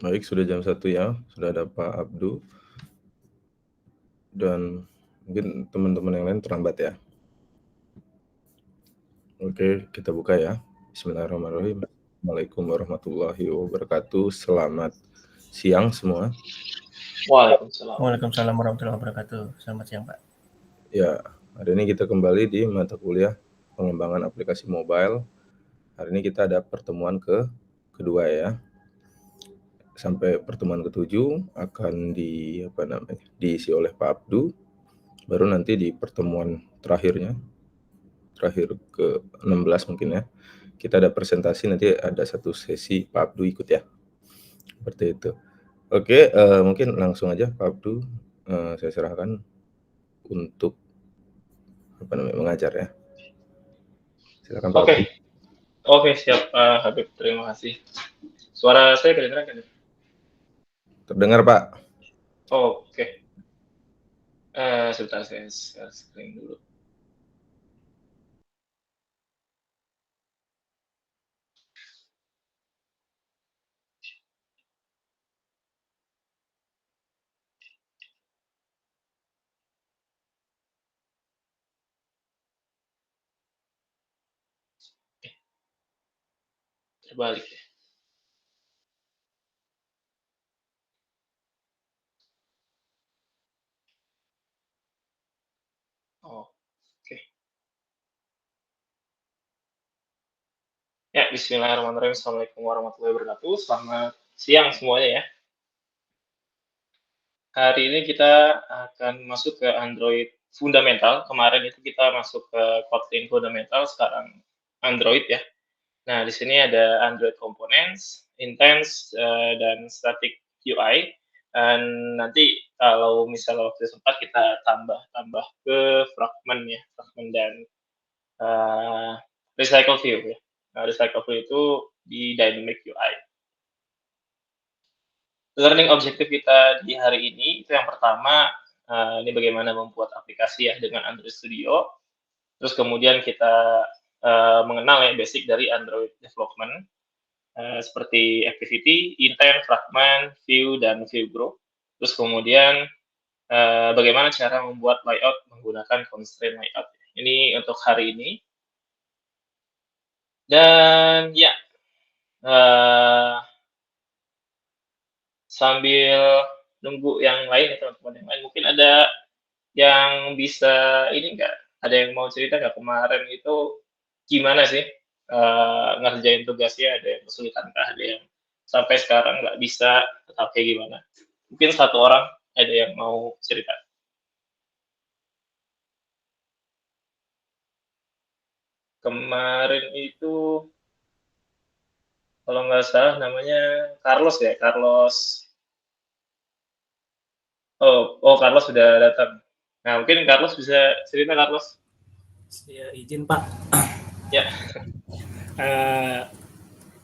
Baik, sudah jam 1 ya, sudah ada Pak Abdu dan mungkin teman-teman yang lain terlambat ya. Oke, kita buka ya. Bismillahirrahmanirrahim. Assalamualaikum warahmatullahi wabarakatuh. Selamat siang semua. Waalaikumsalam. Waalaikumsalam warahmatullahi wabarakatuh. Selamat siang, Pak. Ya, hari ini kita kembali di mata kuliah pengembangan aplikasi mobile. Hari ini kita ada pertemuan kedua ya. Sampai pertemuan ke-7 akan diisi oleh Pak Abdu. Baru nanti di pertemuan terakhir ke-16 mungkin ya. Kita ada presentasi, nanti ada satu sesi Pak Abdu ikut ya. Seperti itu. Oke, mungkin langsung aja Pak Abdu, saya serahkan untuk mengajar ya. Silakan Pak Abdu. Oke, siap Habib, terima kasih. Suara saya kedengaran kan? Terdengar Pak. Oke. Sebentar saya share screen dulu. Terbalik ya. Oke. Ya, bismillahirrahmanirrahim. Assalamualaikum warahmatullahi wabarakatuh. Selamat siang semuanya ya. Hari ini kita akan masuk ke Android fundamental. Kemarin itu kita masuk ke Kotlin fundamental, sekarang Android ya. Nah, di sini ada Android Components, Intense, dan Static UI. Dan nanti kalau misalnya waktu sempat kita tambah ke fragment ya, fragment dan recycle view ya. Nah, recycle view itu di dynamic UI. Learning objektif kita di hari ini itu yang pertama, ini bagaimana membuat aplikasi ya dengan Android Studio. Terus kemudian kita mengenal ya basic dari Android development. Seperti activity, intent, fragment, view, dan view group. Terus kemudian bagaimana cara membuat layout menggunakan constraint layout. Ini untuk hari ini. Dan ya, sambil nunggu yang lain ya teman-teman yang lain, mungkin ada yang bisa ini nggak? Ada yang mau cerita nggak kemarin itu gimana sih ngerjain tugasnya? Ada yang kesulitan kah? Ada yang sampai sekarang nggak bisa atau kayak gimana? Mungkin satu orang ada yang mau cerita. Kemarin itu kalau nggak salah namanya Carlos ya, Carlos. Oh Carlos sudah datang. Nah mungkin Carlos bisa cerita Carlos. Ya, izin Pak. Ya.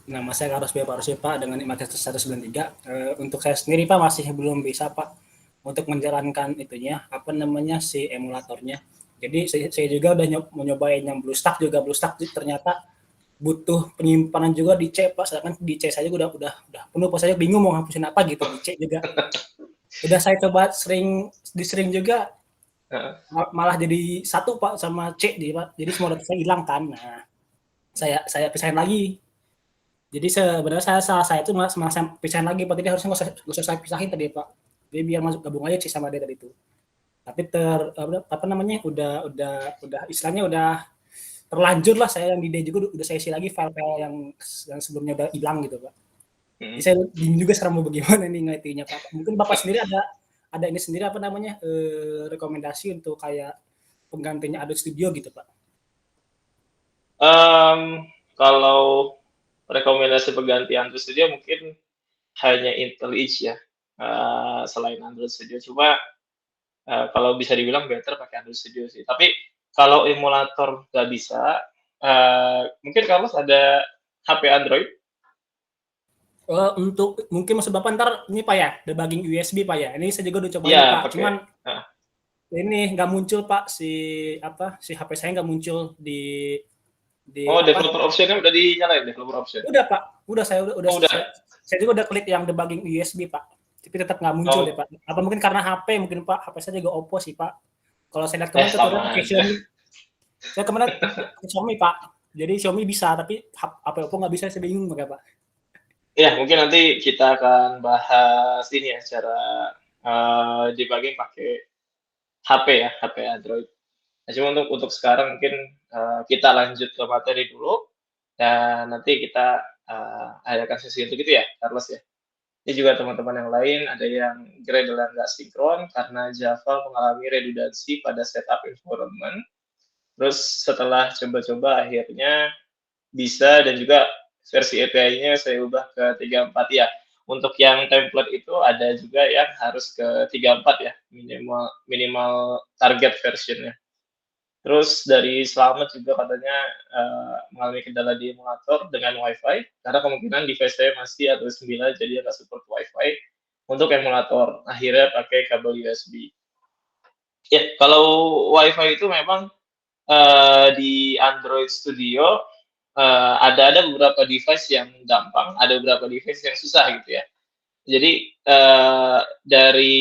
Nama saya Carlos B. Parusi Pak dengan IMAX 193. Untuk saya sendiri Pak masih belum bisa Pak untuk menjalankan itunya si emulatornya. Jadi saya juga udah nyobain yang BlueStack juga. BlueStack ternyata butuh penyimpanan juga di C Pak, sedangkan di C saya udah penuh Pak, saya bingung mau ngapusin apa gitu di C juga. Udah saya coba sering juga malah jadi satu Pak sama C di Pak. Jadi semua data saya hilang kan. Nah, saya pisahin lagi. Jadi sebenarnya saya itu malah saya pisahin lagi Pak. Jadi harusnya nggak usah saya pisahin tadi Pak. Jadi biar masuk gabung aja sih sama dia tadi itu. Tapi udah istilahnya udah terlanjur lah, saya yang di D juga udah saya isi lagi file-file yang sebelumnya udah hilang gitu Pak. Jadi saya bingung juga sekarang mau bagaimana nih ngertinya Pak. Mungkin Bapak sendiri ada ini sendiri rekomendasi untuk kayak penggantinya Adobe Studio gitu Pak? Kalau rekomendasi pengganti Android Studio mungkin hanya IntelliJ ya, selain Android Studio. Cuma kalau bisa dibilang better pakai Android Studio sih. Tapi kalau emulator nggak bisa, mungkin Carlos ada HP Android? Untuk mungkin maksud Bapak ntar ini Pak ya, debugging USB Pak ya. Ini saya juga udah coba Pak. Okay. Cuman ini nggak muncul Pak si HP saya nggak muncul di di Oh, apa? developer option-nya udah dinyalain, developer option. Udah Pak, udah saya udah Oh, udah. saya juga udah klik yang debugging USB Pak, tapi tetap nggak muncul Oh. deh Pak. Apa mungkin karena HP mungkin Pak, HP saya juga Oppo sih Pak. Kalau saya lihat kemarin sama tutorial pakai aja. Xiaomi. Saya kemarin pakai Xiaomi Pak, jadi Xiaomi bisa tapi HP Oppo nggak bisa, saya bingung makanya Pak. Ya, mungkin nanti kita akan bahas ini ya, cara debugging pakai HP ya, HP Android. Nah, cuma untuk sekarang mungkin kita lanjut ke materi dulu, dan nanti kita adakan sesi untuk itu ya, Carlos ya. Ini juga teman-teman yang lain, ada yang Gradle nggak sinkron karena Java mengalami redundancy pada setup environment. Terus setelah coba-coba akhirnya bisa, dan juga versi API-nya saya ubah ke 34 ya. Untuk yang template itu ada juga yang harus ke 34 ya, minimal target versionnya. Terus dari Slamet juga katanya mengalami kendala di emulator dengan WiFi, karena kemungkinan device saya masih Android 9, jadi nggak support WiFi untuk emulator. Akhirnya pakai kabel USB. Ya, kalau WiFi itu memang di Android Studio ada beberapa device yang gampang, ada beberapa device yang susah gitu ya. Jadi dari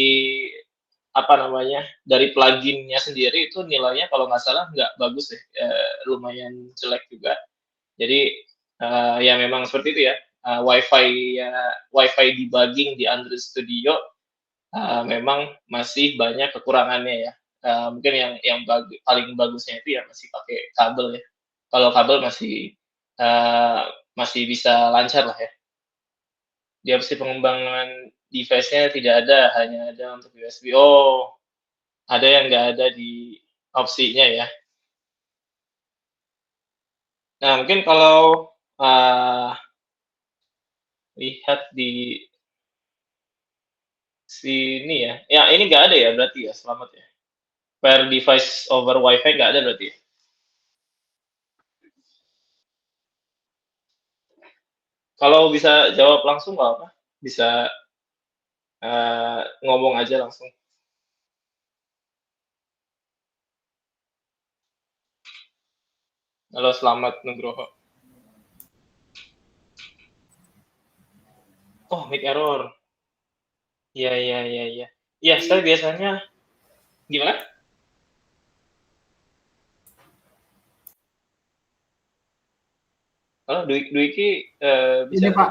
dari pluginnya sendiri itu nilainya kalau nggak salah nggak bagus deh, lumayan jelek juga. Jadi ya memang seperti itu ya. WiFi debugging di Android Studio memang masih banyak kekurangannya ya. Mungkin yang paling bagusnya itu ya masih pakai kabel ya. Kalau kabel masih bisa lancar lah ya. Di opsi pengembangan device-nya tidak ada, hanya ada untuk USB. Oh, ada yang nggak ada di opsinya ya. Nah, mungkin kalau lihat di sini ya. Ya, ini nggak ada ya berarti ya, selamat ya. Per device over WiFi nggak ada berarti ya? Kalau bisa jawab langsung nggak apa? Bisa ngomong aja langsung. Halo, selamat Nugroho. Oh, mic error. Iya. Iya, saya biasanya gimana? Halo, Dwiki Ini bisa? Pak,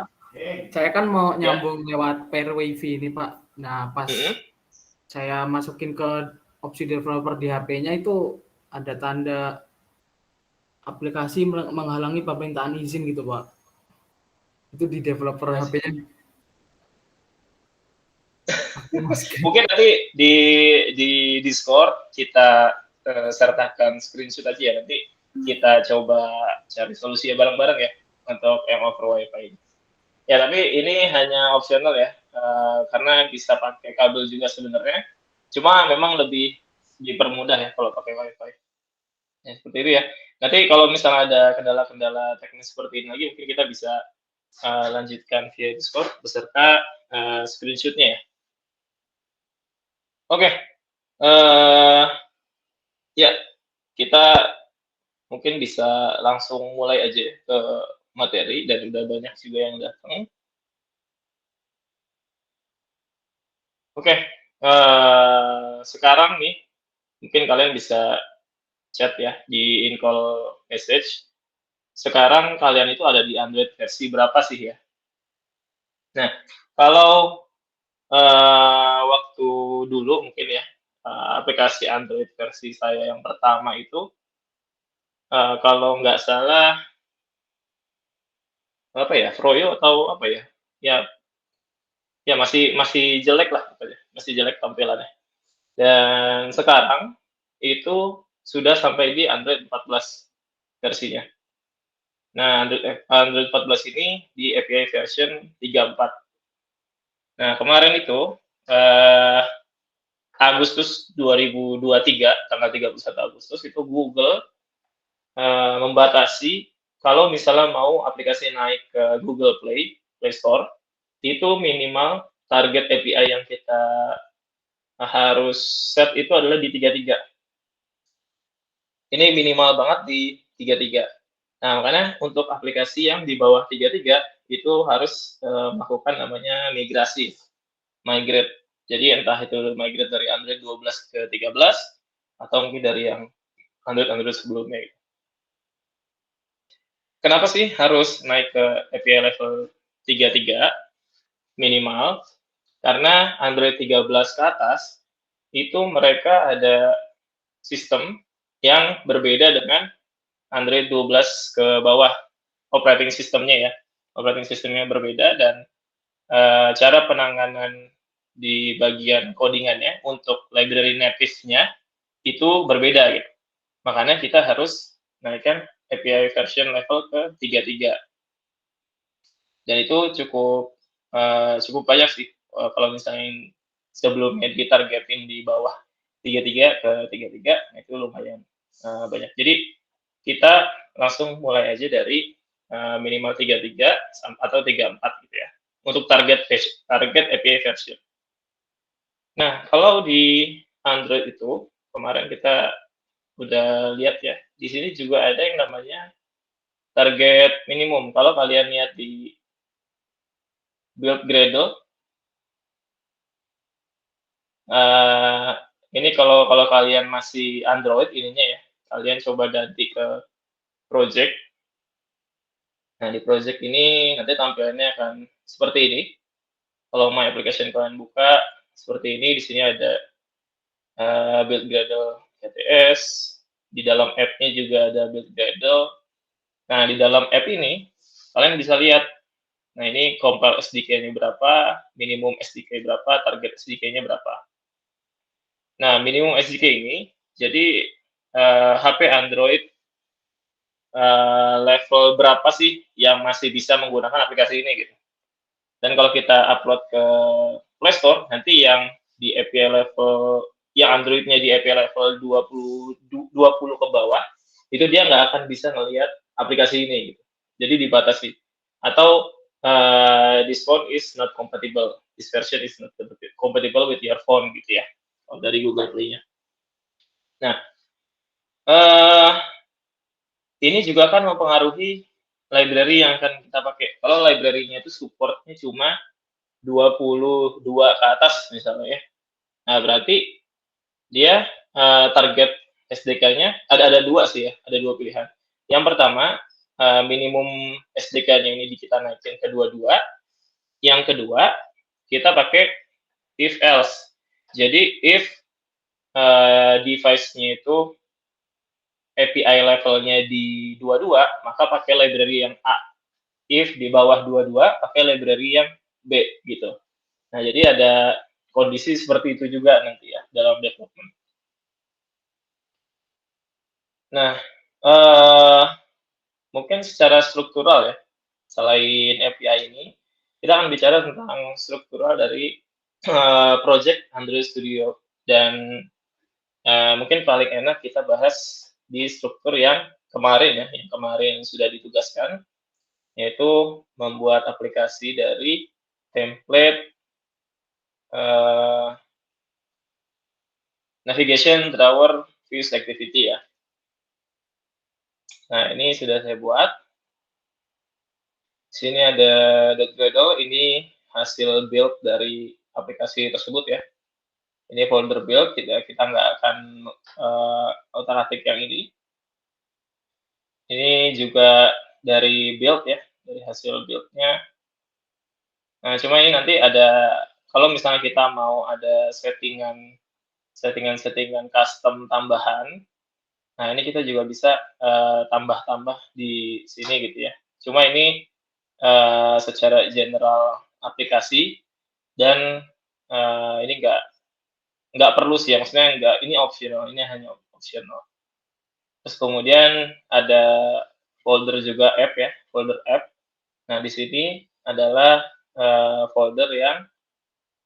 saya kan mau nyambung lewat pair WiFi ini Pak. Nah, pas saya masukin ke opsi developer di HP-nya itu ada tanda aplikasi menghalangi permintaan izin gitu Pak. Itu di developer HP-nya. Mungkin nanti di Discord kita sertakan screenshot aja ya, nanti kita coba cari solusinya bareng-bareng ya untuk yang over WiFi. Ya, tapi ini hanya opsional ya, karena bisa pakai kabel juga sebenarnya. Cuma memang lebih dipermudah ya kalau pakai WiFi. Ya, seperti itu ya. Nanti kalau misalnya ada kendala-kendala teknis seperti ini lagi, mungkin kita bisa lanjutkan via Discord beserta screenshotnya ya. Oke. Ya, kita mungkin bisa langsung mulai aja ke materi, dan udah banyak juga yang datang. Oke, sekarang nih mungkin kalian bisa chat ya di in-call message. Sekarang kalian itu ada di Android versi berapa sih ya? Nah, kalau waktu dulu mungkin ya, aplikasi Android versi saya yang pertama itu kalau nggak salah apa ya, Froyo atau apa ya? Ya masih jelek lah pokoknya, masih jelek tampilannya. Dan sekarang itu sudah sampai di Android 14 versinya. Nah, Android 14 ini di API version 34. Nah, kemarin itu Agustus 2023, tanggal 31 Agustus itu Google membatasi kalau misalnya mau aplikasi naik ke Google Play Store, itu minimal target API yang kita harus set itu adalah di 33. Ini minimal banget di 33. Nah, makanya untuk aplikasi yang di bawah 33 itu harus melakukan namanya migrasi, migrate. Jadi entah itu migrate dari Android 12 ke 13 atau mungkin dari yang Android sebelumnya. Kenapa sih harus naik ke API level 33 minimal? Karena Android 13 ke atas itu mereka ada sistem yang berbeda dengan Android 12 ke bawah, operating sistemnya ya. Operating sistemnya berbeda dan cara penanganan di bagian codingannya untuk library native-nya itu berbeda gitu. Makanya kita harus naikkan API version level ke 33. Dan itu cukup banyak sih kalau misalnya sebelumnya ditargetin di bawah 33 ke 33, itu lumayan banyak. Jadi kita langsung mulai aja dari minimal 33 atau 34 gitu ya untuk target API version. Nah, kalau di Android itu kemarin kita udah lihat ya, di sini juga ada yang namanya target minimum. Kalau kalian lihat di build Gradle, ini kalau kalian masih Android ininya ya, kalian coba ganti ke project. Nah, di project ini nanti tampilannya akan seperti ini. Kalau My Application kalian buka, seperti ini. Di sini ada build Gradle GTS. Di dalam app-nya juga ada build Gradle. Nah, di dalam app ini, kalian bisa lihat. Nah, ini compile SDK-nya berapa, minimum SDK berapa, target SDK-nya berapa. Nah, minimum SDK ini, jadi HP Android level berapa sih yang masih bisa menggunakan aplikasi ini gitu. Dan kalau kita upload ke Play Store, nanti yang di API level, yang Android-nya di API level 20 ke bawah, itu dia nggak akan bisa melihat aplikasi ini gitu. Jadi dibatasi. Atau this phone is not compatible, this version is not compatible with your phone gitu ya, dari Google Play-nya. Nah, ini juga akan mempengaruhi library yang akan kita pakai. Kalau library-nya itu support-nya cuma 22 ke atas misalnya ya. Nah, berarti dia target SDK-nya ada dua sih ya, ada dua pilihan. Yang pertama, minimum SDK-nya ini kita naikin ke 22. Yang kedua, kita pakai if else. Jadi if device-nya itu API levelnya di 22, maka pakai library yang A. If di bawah 22, pakai library yang B gitu. Nah, jadi ada kondisi seperti itu juga nanti ya dalam development. Nah, mungkin secara struktural ya, selain API ini, kita akan bicara tentang struktural dari project Android Studio. Dan mungkin paling enak kita bahas di struktur yang kemarin ya, yang kemarin sudah ditugaskan, yaitu membuat aplikasi dari template navigation drawer view selectivity ya. Nah, ini sudah saya buat. Sini ada .gradle, ini hasil build dari aplikasi tersebut ya. Ini folder build, kita nggak akan otak-atik yang ini. Ini juga dari build ya, dari hasil build-nya. Nah, cuma ini nanti ada, kalau misalnya kita mau ada settingan custom tambahan, nah ini kita juga bisa tambah-tambah di sini gitu ya. Cuma ini secara general aplikasi, dan ini nggak perlu sih ya, maksudnya ini optional, ini hanya optional. Terus kemudian ada folder juga app ya, folder app. Nah, di sini adalah folder yang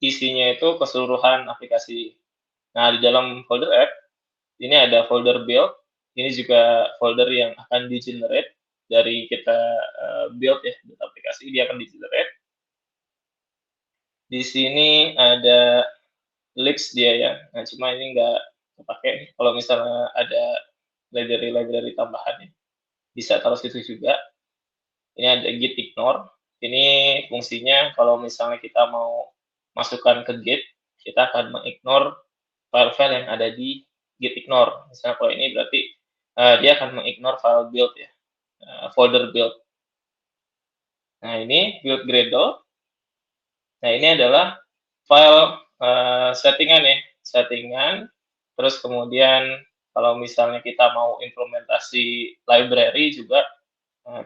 isinya itu keseluruhan aplikasi. Nah, di dalam folder app, ini ada folder build, ini juga folder yang akan di-generate dari kita build ya, build aplikasi, dia akan di-generate. Di sini ada list dia ya, nah cuma ini nggak kepake kalau misalnya ada library tambahannya. bisa taruh situ juga. Ini ada git ignore. Ini fungsinya kalau misalnya kita mau masukkan ke git, kita akan mengignore file-file yang ada di git ignore. Misalnya kalau ini berarti dia akan mengignore file build ya, folder build. Nah ini build Gradle. Nah ini adalah file settingan ya, settingan. Terus kemudian kalau misalnya kita mau implementasi library juga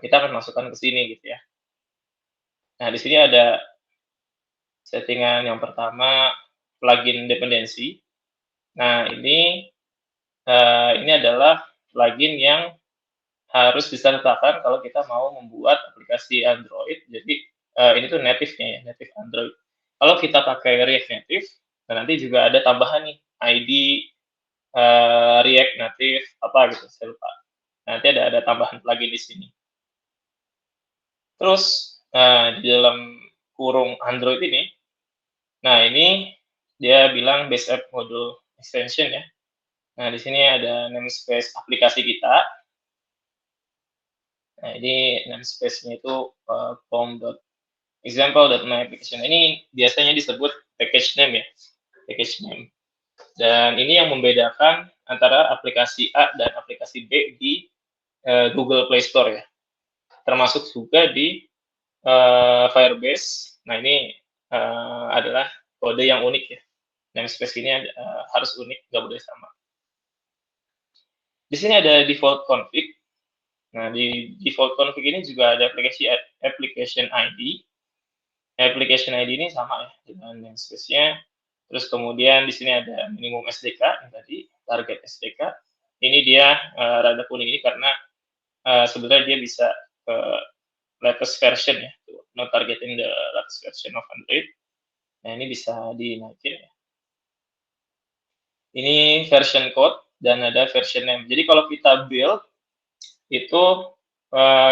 kita akan masukkan ke sini gitu ya. Nah di sini ada settingan yang pertama plugin dependency. Nah ini adalah plugin yang harus disertakan kalau kita mau membuat aplikasi Android. Jadi ini tuh native-nya ya, native Android. Kalau kita pakai React Native, nah nanti juga ada tambahan nih ID React Native apa gitu, saya lupa. Nanti ada tambahan plugin di sini. Terus di dalam kurung Android ini, nah ini dia bilang base app module extension ya. Nah di sini ada namespace aplikasi kita. Nah ini namespace-nya itu pom.example.myApplication. Ini biasanya disebut package name ya, package name. Dan ini yang membedakan antara aplikasi A dan aplikasi B di Google Play Store ya. Termasuk juga di Firebase. Nah ini adalah kode yang unik ya. Namespace ini harus unik, nggak boleh sama. Di sini ada default config. Nah di default config ini juga ada application ID. Application ID ini sama ya dengan namespace-nya. Terus kemudian di sini ada minimum SDK yang tadi, target SDK. Ini dia rada kuning ini karena sebenarnya dia bisa latest version ya, not targeting the latest version of Android. Nah ini bisa dinaikin ya. Ini version code dan ada version name. Jadi kalau kita build itu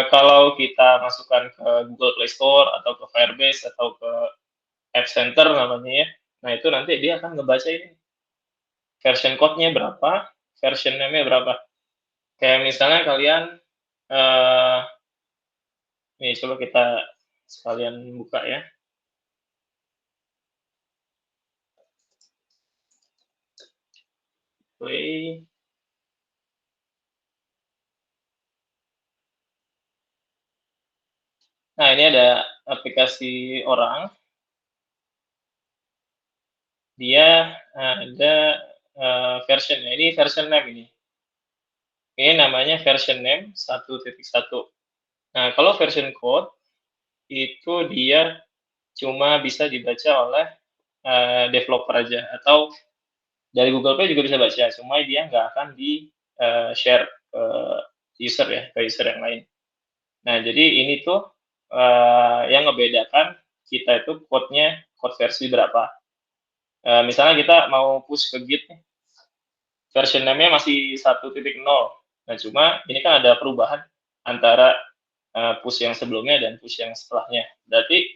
kalau kita masukkan ke Google Play Store atau ke Firebase atau ke App Center namanya ya, nah itu nanti dia akan ngebaca ini version code-nya berapa, version name-nya berapa. Kayak misalnya kalian nih coba kita sekalian buka ya. Play. Nah, ini ada aplikasi orang. Dia ada versionnya. Ini version name ini. Ini namanya version name 1.1. Nah, kalau version code itu dia cuma bisa dibaca oleh developer aja atau dari Google Play juga bisa baca, cuma dia nggak akan di share ke user ya, ke user yang lain. Nah, jadi ini tuh yang ngebedakan kita itu code-nya code versi berapa. Misalnya kita mau push ke Git nih, version name-nya masih 1.0. Nah, cuma ini kan ada perubahan antara push yang sebelumnya dan push yang setelahnya. Berarti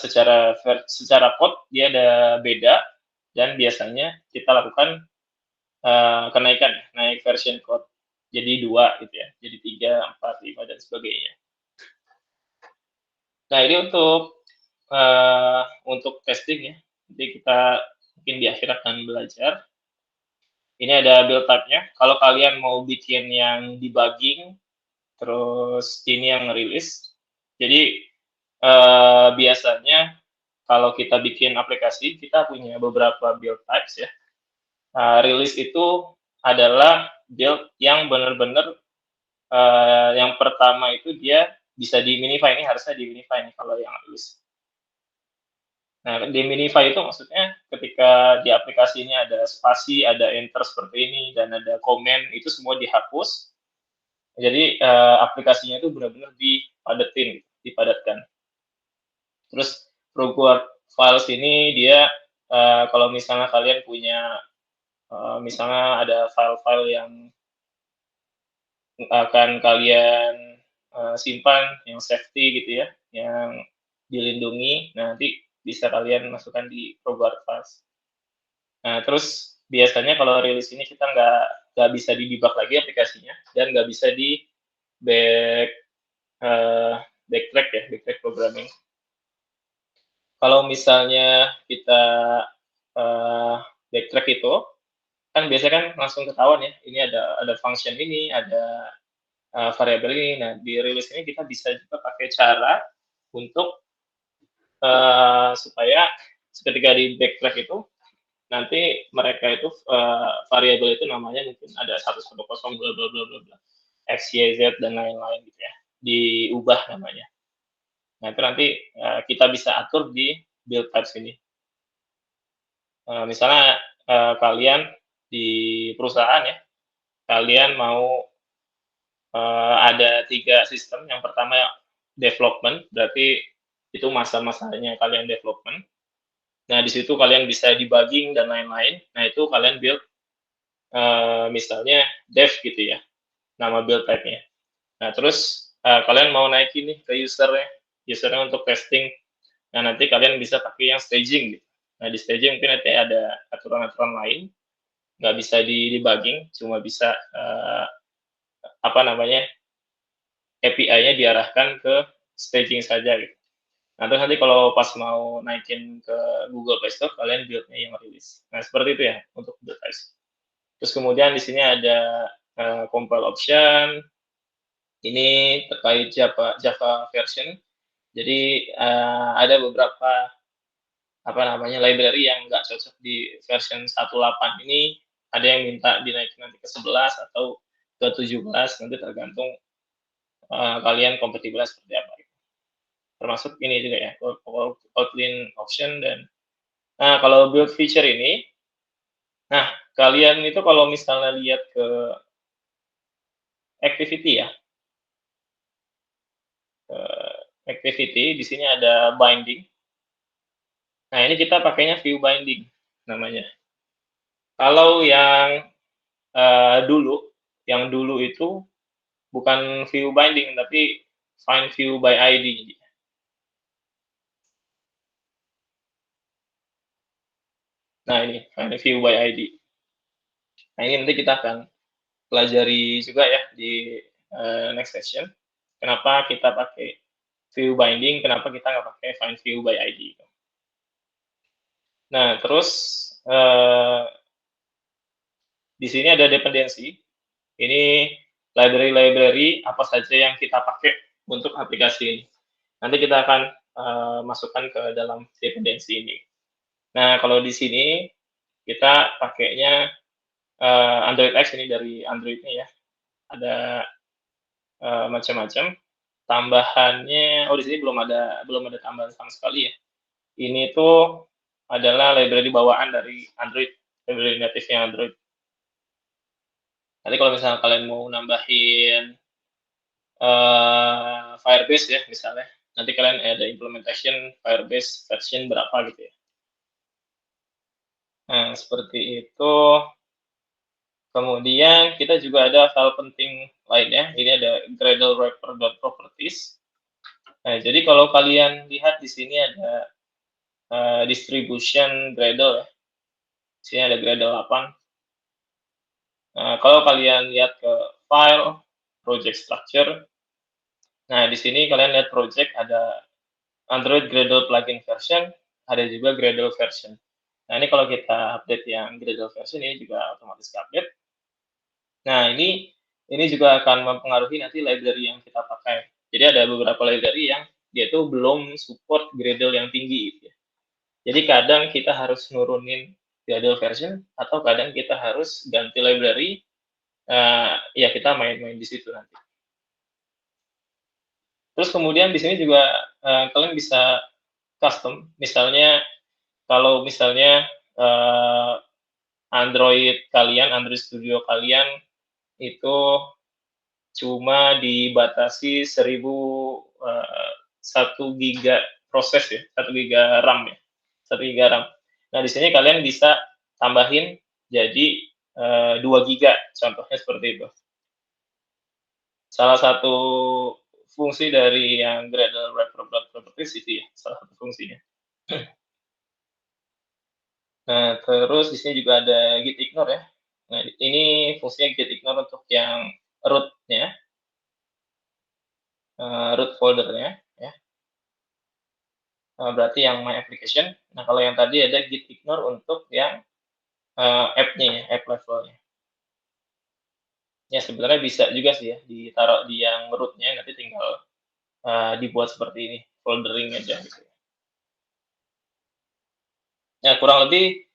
secara code dia ada beda dan biasanya kita lakukan kenaikan, naik version code jadi 2 gitu ya, jadi 3, 4, 5 dan sebagainya. Nah ini untuk testing ya, nanti kita mungkin di akhir akan belajar. Ini ada build type-nya. Kalau kalian mau bikin yang debugging, terus ini yang rilis. Jadi biasanya kalau kita bikin aplikasi, kita punya beberapa build types ya. Rilis itu adalah build yang benar-benar yang pertama itu dia bisa di minify, ini harusnya di minify nih kalau yang rilis. Nah, di minify itu maksudnya ketika di aplikasi ini ada spasi, ada enter seperti ini, dan ada komen, itu semua dihapus. Jadi aplikasinya itu benar-benar dipadatkan. Terus progress files ini dia kalau misalnya kalian punya misalnya ada file-file yang akan kalian simpan yang safety gitu ya, yang dilindungi, nanti bisa kalian masukkan di progress files. Nah, terus biasanya kalau rilis ini kita nggak bisa di debug lagi aplikasinya dan nggak bisa di backtrack ya, backtrack programming. Kalau misalnya kita backtrack itu, kan biasanya kan langsung ketahuan ya, ini ada function ini, ada variabel ini. Nah, di release ini kita bisa juga pakai cara untuk supaya ketika di backtrack itu nanti mereka itu variabel itu namanya mungkin ada 110 bla bla bla bla bla x y z dan lain-lain gitu ya, diubah namanya. Nah, itu nanti kita bisa atur di build types ini. Misalnya kalian di perusahaan ya, kalian mau ada 3 sistem. Yang pertama development, berarti itu masa-masanya kalian development. Nah, di situ kalian bisa debugging dan lain-lain. Nah, itu kalian build misalnya dev gitu ya, nama build type-nya. Nah, terus kalian mau naikin nih ke usernya untuk testing. Nah, nanti kalian bisa pakai yang staging gitu. Nah, di staging mungkin nanti ada aturan-aturan lain, nggak bisa di debugging, cuma bisa API-nya diarahkan ke staging saja gitu. Nah, terus nanti kalau pas mau naikin ke Google Play Store, kalian build-nya yang rilis. Nah, seperti itu ya untuk build types. Terus kemudian di sini ada compile option. Ini terkait Java version. Jadi ada beberapa library yang nggak cocok di version 1.8 ini. Ada yang minta dinaikin nanti ke 11 atau ke 17, nanti tergantung kalian kompatibel seperti apa. Termasuk ini juga ya, Kotlin option. Dan kalau build feature ini, nah kalian itu kalau misalnya lihat ke activity ya, activity di sini ada binding. Nah, ini kita pakainya view binding namanya. Kalau yang dulu itu bukan view binding tapi find view by ID. Nah, ini find view by ID. Nah, ini nanti kita akan pelajari juga ya di next session. Kenapa kita pakai view binding, kenapa kita nggak pakai find view by ID. Nah, terus di sini ada dependensi. Ini library-library apa saja yang kita pakai untuk aplikasi ini. Nanti kita akan masukkan ke dalam dependensi ini. Nah, kalau di sini kita pakainya Android X, ini dari Android-nya ya. Ada macam-macam. Tambahannya, di sini belum ada tambahan sama sekali ya. Ini tuh adalah library bawaan dari Android, library native-nya Android. Nanti kalau misalnya kalian mau nambahin Firebase ya misalnya, nanti kalian ada implementation Firebase version berapa gitu ya. Nah, seperti itu. Kemudian kita juga ada file penting lainnya. Ini ada Gradle wrapper.properties. Nah, jadi kalau kalian lihat di sini ada distribution Gradle ya. Di sini ada Gradle 8. Nah, kalau kalian lihat ke file, project structure, nah di sini kalian lihat project, ada Android Gradle plugin version, ada juga Gradle version. Nah, ini kalau kita update yang Gradle version, ini juga otomatis update. Nah, ini juga akan mempengaruhi nanti library yang kita pakai. Jadi ada beberapa library yang dia itu belum support Gradle yang tinggi gitu ya. Jadi kadang kita harus nurunin Gradle version, atau kadang kita harus ganti library. Ya kita main-main di situ nanti. Terus kemudian di sini juga kalian bisa custom. Misalnya kalau misalnya Android Studio kalian itu cuma dibatasi 1 giga proses ya, 1 giga RAM ya, 1 giga RAM. Nah, di sini kalian bisa tambahin jadi 2 giga, contohnya seperti itu. Salah satu fungsi dari yang Gradle wrapper properties itu ya, salah satu fungsinya. Nah, terus di sini juga ada git ignore ya. Nah, ini fungsinya git ignore untuk yang root-nya. root foldernya ya. Berarti yang my application. Nah, kalau yang tadi ada git ignore untuk yang app-nya ya, app levelnya. Ya sebenarnya bisa juga sih ya ditaruh di yang root-nya, nanti tinggal dibuat seperti ini, foldering aja gitu. Ya kurang lebih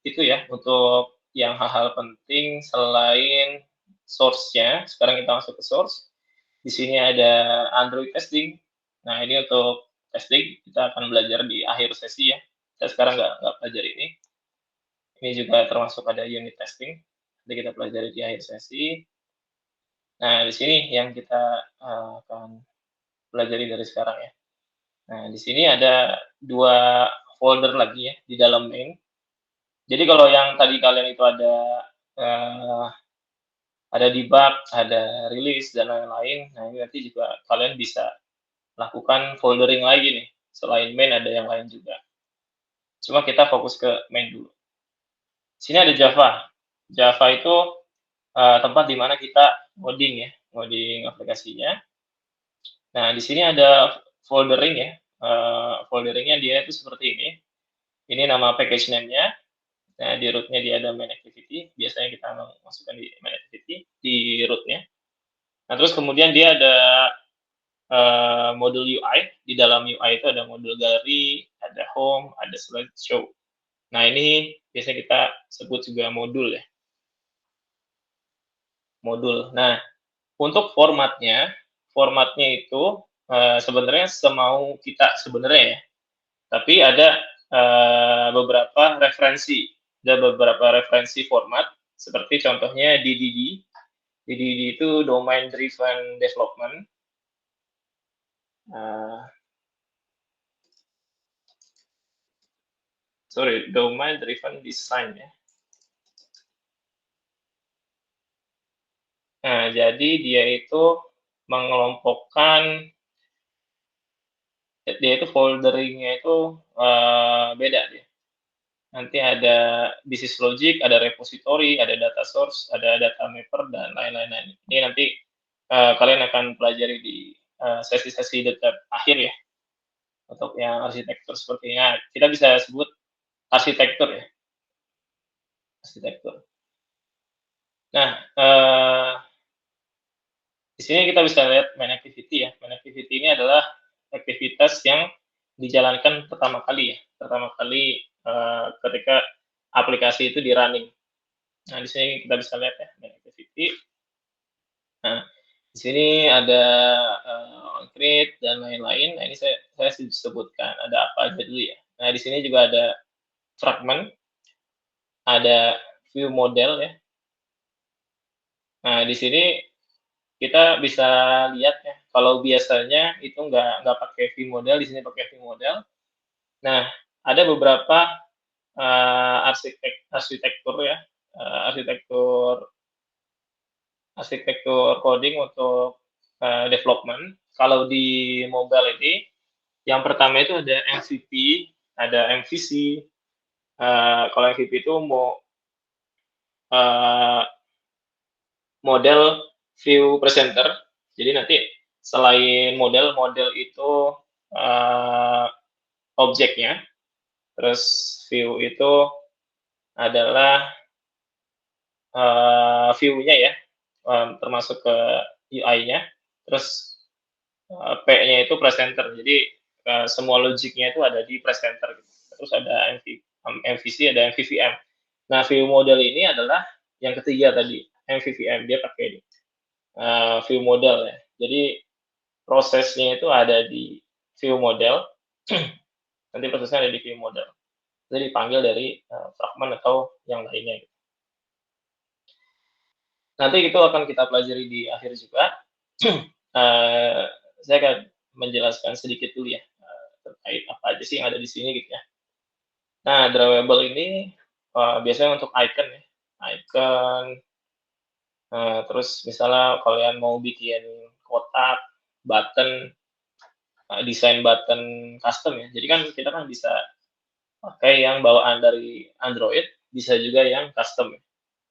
itu ya untuk yang hal-hal penting selain source-nya. Sekarang kita masuk ke source. Di sini ada Android testing. Nah ini untuk testing kita akan belajar di akhir sesi ya. Saya sekarang nggak belajar ini. Ini juga termasuk ada unit testing. Nanti kita pelajari di akhir sesi. Nah di sini yang kita akan pelajari dari sekarang ya. Nah di sini ada 2 folder lagi ya di dalam main. Jadi kalau yang tadi kalian itu ada debug, ada release dan lain-lain. Nah ini nanti juga kalian bisa lakukan foldering lagi nih. Selain main ada yang lain juga. Cuma kita fokus ke main dulu. Sini ada Java. Java itu tempat di mana kita ngoding ya, ngoding aplikasinya. Nah di sini ada foldering ya. Folderingnya dia itu seperti ini. Ini nama package name-nya. Nah, di root-nya dia ada main activity. Biasanya kita masukkan di main activity di root-nya. Nah, terus kemudian dia ada modul UI. Di dalam UI itu ada modul gallery, ada home, ada slideshow. Nah, ini biasanya kita sebut juga modul ya. Modul. Nah, untuk formatnya itu sebenarnya semau kita sebenarnya ya. Tapi ada beberapa referensi. Ada beberapa referensi format, seperti contohnya DDD. DDD itu Domain Driven Development. Domain Driven Design ya. Nah, jadi dia itu mengelompokkan, dia itu folderingnya itu beda dia. Nanti ada business logic, ada repository, ada data source, ada data mapper, dan lain-lain. Ini nanti kalian akan pelajari di sesi-sesi dekat akhir ya. Untuk yang arsitektur sepertinya, kita bisa sebut arsitektur ya. Arsitektur. Nah, di sini kita bisa lihat main activity ya. Main activity ini adalah aktivitas yang dijalankan pertama kali ya. Pertama kali ketika aplikasi itu di running. Nah, di sini kita bisa lihat ya, main activity. Nah, di sini ada on create dan lain-lain. Nah, ini saya sebutkan ada apa aja dulu ya. Nah, di sini juga ada fragment, ada view model ya. Nah, di sini kita bisa lihat ya, kalau biasanya itu nggak pakai view model, di sini pakai view model. Nah, ada beberapa arsitektur ya, arsitektur coding untuk development. Kalau di mobile ini, yang pertama itu ada MVP, ada MVC. Kalau MVP itu model view presenter. Jadi nanti selain model itu objeknya, terus view itu adalah view-nya ya, termasuk ke UI-nya, terus P-nya itu presenter. Jadi semua logiknya itu ada di presenter. Terus ada MVC, ada MVVM. Nah, view model ini adalah yang ketiga tadi, MVVM. Dia pakai view model ya. Jadi prosesnya itu ada di view model. Nanti prosesnya ada di view model. Jadi dipanggil dari fragment atau yang lainnya. Nanti itu akan kita pelajari di akhir juga. Saya akan menjelaskan sedikit dulu ya terkait apa aja sih yang ada di sini gitu ya. Nah, drawable ini biasanya untuk icon ya. Icon, terus misalnya kalian mau bikin kotak, button, desain button custom ya. Jadi kan kita kan bisa pakai yang bawaan dari Android, bisa juga yang custom ya.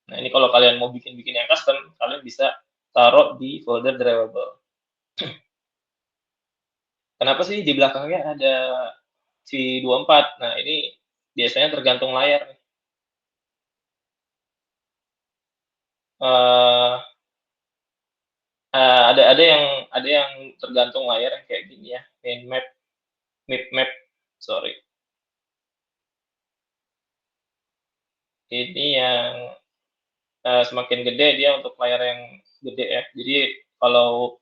Nah, ini kalau kalian mau bikin yang custom, kalian bisa taruh di folder drawable. Kenapa sih di belakangnya ada si 24? Nah, ini biasanya tergantung layar nih. Ada yang tergantung layar yang kayak gini ya, mid map, sorry. Ini yang semakin gede dia untuk layar yang gede ya. Jadi kalau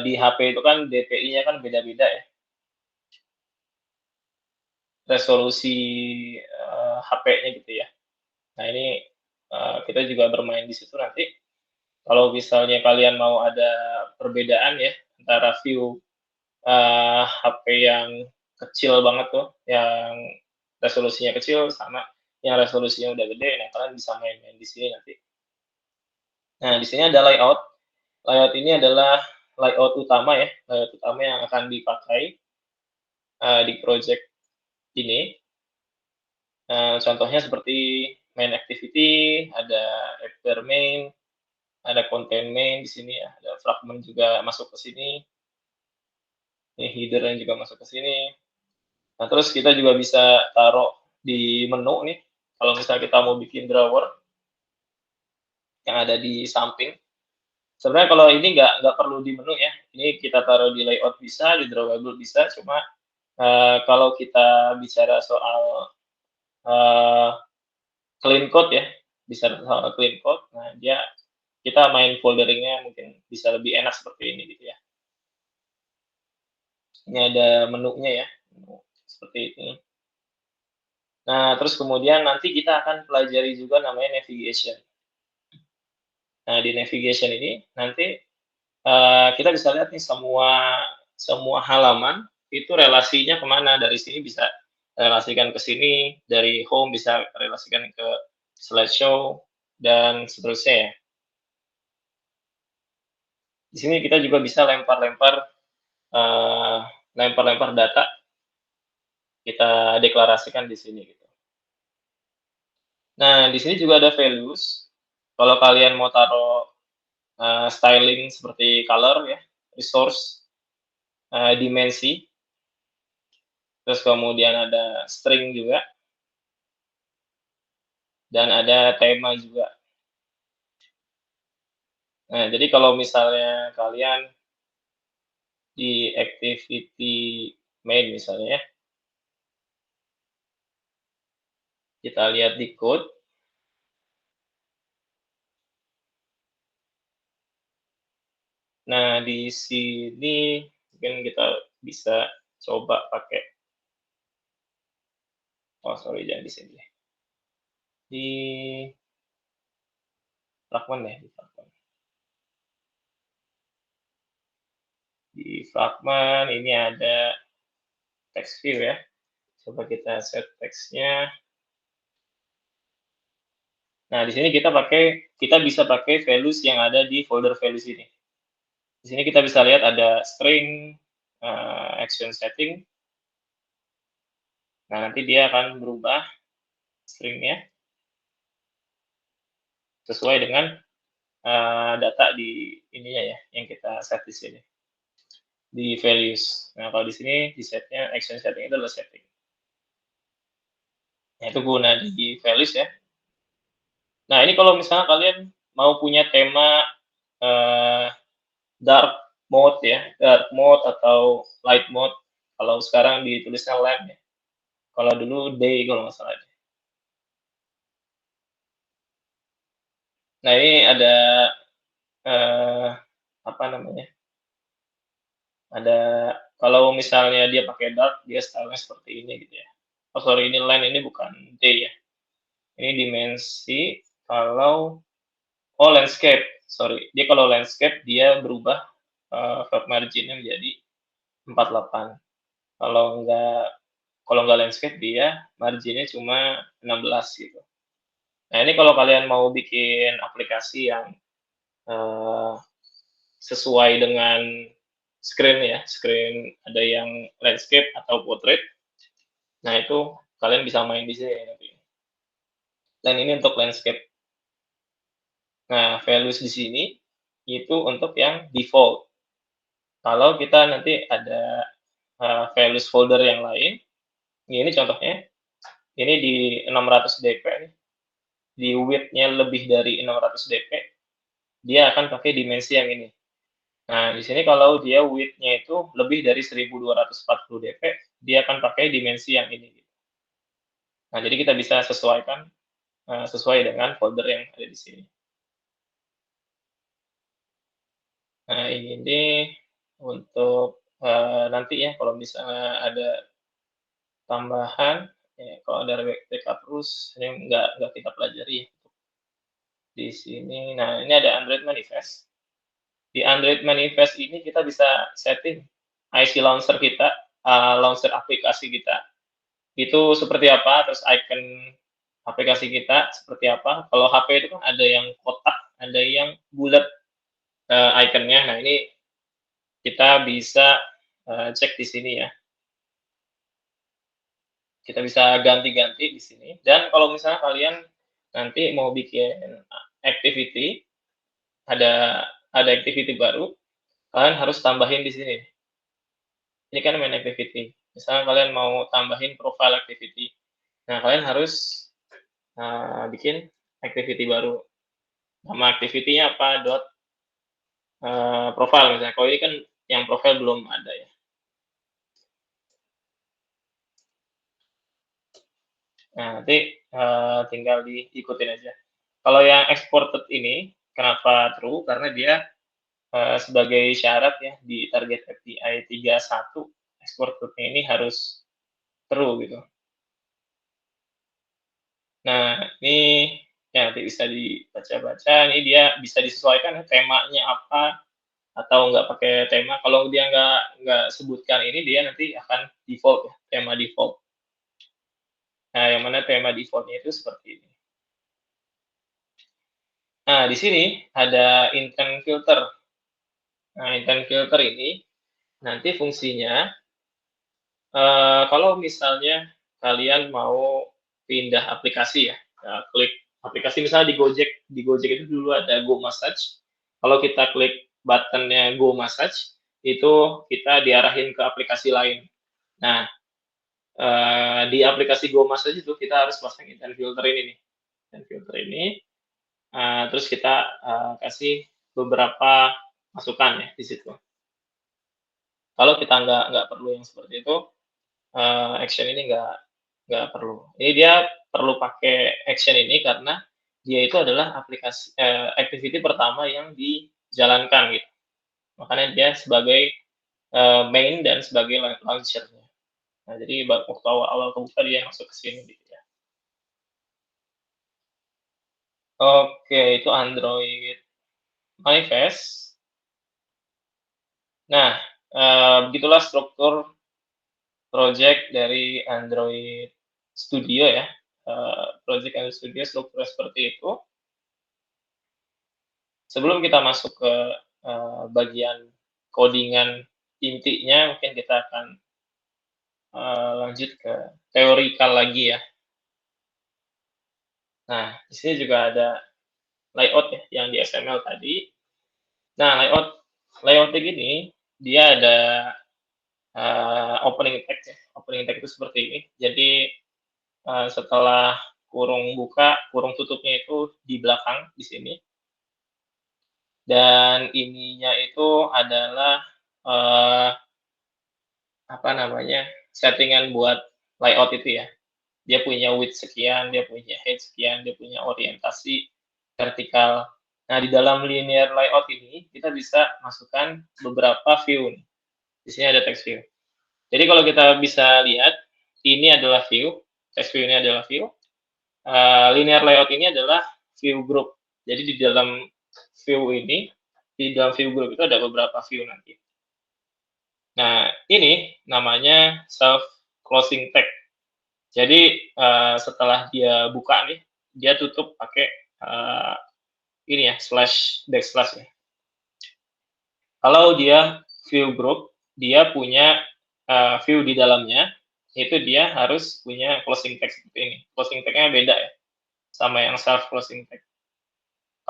di HP itu kan DPI-nya kan beda-beda ya. Resolusi HP-nya gitu ya. Nah ini kita juga bermain di situ nanti. Kalau misalnya kalian mau ada perbedaan ya antara view HP yang kecil banget tuh, yang resolusinya kecil sama yang resolusinya udah gede, nah kalian bisa main-main di sini nanti. Nah di sini ada layout. Layout ini adalah layout utama ya, layout utama yang akan dipakai di project ini. Contohnya seperti main activity, ada actor main, ada content main di sini ya, ada fragment juga masuk ke sini. Ini header yang juga masuk ke sini. Nah, terus kita juga bisa taruh di menu nih, kalau misalnya kita mau bikin drawer yang ada di samping. Sebenarnya kalau ini nggak perlu di menu ya, ini kita taruh di layout bisa, di drawable bisa, cuma kalau kita bicara soal clean code ya, bisa soal clean code, nah kita main folderingnya mungkin bisa lebih enak seperti ini gitu ya. Ini ada menunya ya, menu seperti ini. Nah, terus kemudian nanti kita akan pelajari juga namanya navigation. Nah, di navigation ini nanti kita bisa lihat nih semua halaman itu relasinya kemana. Dari sini bisa relasikan ke sini, dari home bisa relasikan ke slideshow, dan seterusnya ya. Di sini kita juga bisa lempar-lempar data, kita deklarasikan di sini gitu. Nah, di sini juga ada values. Kalau kalian mau taruh styling seperti color ya, resource, dimensi, terus kemudian ada string juga, dan ada tema juga. Nah, jadi kalau misalnya kalian di activity main misalnya ya, kita lihat di code. Nah, di sini mungkin kita bisa coba pakai, oh sorry jangan di sini, di fragment ya, di fragment ini ada text view ya. Coba kita set text-nya. Nah, di sini kita bisa pakai values yang ada di folder values ini. Di sini kita bisa lihat ada string, action setting. Nah, nanti dia akan berubah stringnya sesuai dengan data di ininya ya, yang kita set di sini. Di values. Nah, kalau di sini di setnya action setting itu adalah setting. Nah, itu guna di values ya. Nah, ini kalau misalnya kalian mau punya tema dark mode ya, dark mode atau light mode. Kalau sekarang ditulisnya lamp ya. Kalau dulu day kalau nggak salah. Nah, ini ada apa namanya? Ada kalau misalnya dia pakai dark, dia stylenya seperti ini gitu ya. Oh sorry, ini line ini bukan day ya. Ini dimensi kalau landscape, sorry. Dia kalau landscape dia berubah verb marginnya menjadi 48. Kalau nggak landscape dia marginnya cuma 16 gitu. Nah ini kalau kalian mau bikin aplikasi yang sesuai dengan screen ya, screen ada yang landscape atau portrait. Nah itu kalian bisa main di sini nanti. Dan ini untuk landscape. Nah values di sini itu untuk yang default. Kalau kita nanti ada values folder yang lain, ini contohnya, ini di 600 dp nih, di width-nya lebih dari 600 dp, dia akan pakai dimensi yang ini. Nah, di sini kalau dia width-nya itu lebih dari 1240 dp, dia akan pakai dimensi yang ini. Nah, jadi kita bisa sesuaikan sesuai dengan folder yang ada di sini. Nah, ini untuk nanti ya, kalau misalnya ada tambahan, ya, kalau ada backup terus, ini nggak kita pelajari di sini. Nah, ini ada Android Manifest. Di Android Manifest ini kita bisa setting IC launcher kita, launcher aplikasi kita. Itu seperti apa, terus icon aplikasi kita seperti apa. Kalau HP itu kan ada yang kotak, ada yang bulat ikonnya. Nah, ini kita bisa cek di sini ya. Kita bisa ganti-ganti di sini. Dan kalau misalnya kalian nanti mau bikin activity, ada activity baru, kalian harus tambahin di sini. Ini kan main activity. Misalnya kalian mau tambahin profile activity. Nah, kalian harus bikin activity baru. Nama activity-nya apa? Profile misalnya. Kalau ini kan yang profile belum ada ya. Nah, nanti tinggal diikutin aja. Kalau yang exported ini, kenapa true? Karena dia sebagai syarat ya di target API 31, exported-nya ini harus true gitu. Nah, ini ya nanti bisa dibaca-baca. Ini dia bisa disesuaikan temanya apa, atau nggak pakai tema. Kalau dia nggak sebutkan ini, dia nanti akan default ya, tema default. Nah, yang mana tema default-nya itu seperti ini. Nah, di sini ada intent filter. Nah, intent filter ini nanti fungsinya, kalau misalnya kalian mau pindah aplikasi ya, klik aplikasi misalnya di Gojek itu dulu ada Go Massage. Kalau kita klik buttonnya Go Massage, itu kita diarahin ke aplikasi lain. Nah, di aplikasi Go Massage itu kita harus pasang intent filter ini nih. Intent filter ini, terus kita kasih beberapa masukan ya di situ. Kalau kita nggak perlu yang seperti itu, action ini nggak perlu. Ini dia perlu pakai action ini karena dia itu adalah aplikasi activity pertama yang dijalankan gitu. Makanya dia sebagai main dan sebagai launcher-nya. Nah, jadi waktu awal kebuka dia masuk ke sini gitu ya. Oke, itu Android Manifest. Nah, begitulah struktur project dari Android Studio ya. Project Android Studio strukturnya seperti itu. Sebelum kita masuk ke bagian codingan intinya, mungkin kita akan lanjut ke teorikal lagi ya. Nah, di sini juga ada layout ya, yang di XML tadi. Nah, layoutnya gini, dia ada opening tag ya. Opening tag itu seperti ini. Jadi setelah kurung buka, kurung tutupnya itu di belakang di sini. Dan ininya itu adalah settingan buat layout itu ya. Dia punya width sekian, dia punya height sekian, dia punya orientasi vertikal. Nah, di dalam linear layout ini kita bisa masukkan beberapa view. Di sini ada text view. Jadi kalau kita bisa lihat, ini adalah view, text view ini adalah view. Linear layout ini adalah view group. Jadi di dalam view ini, di dalam view group itu ada beberapa view nanti. Nah, ini namanya self closing tag. Jadi setelah dia buka nih, dia tutup pakai ini ya, backslash ya. Kalau dia view group, dia punya view di dalamnya, itu dia harus punya closing tag seperti ini. Closing tag-nya beda ya, sama yang self closing tag.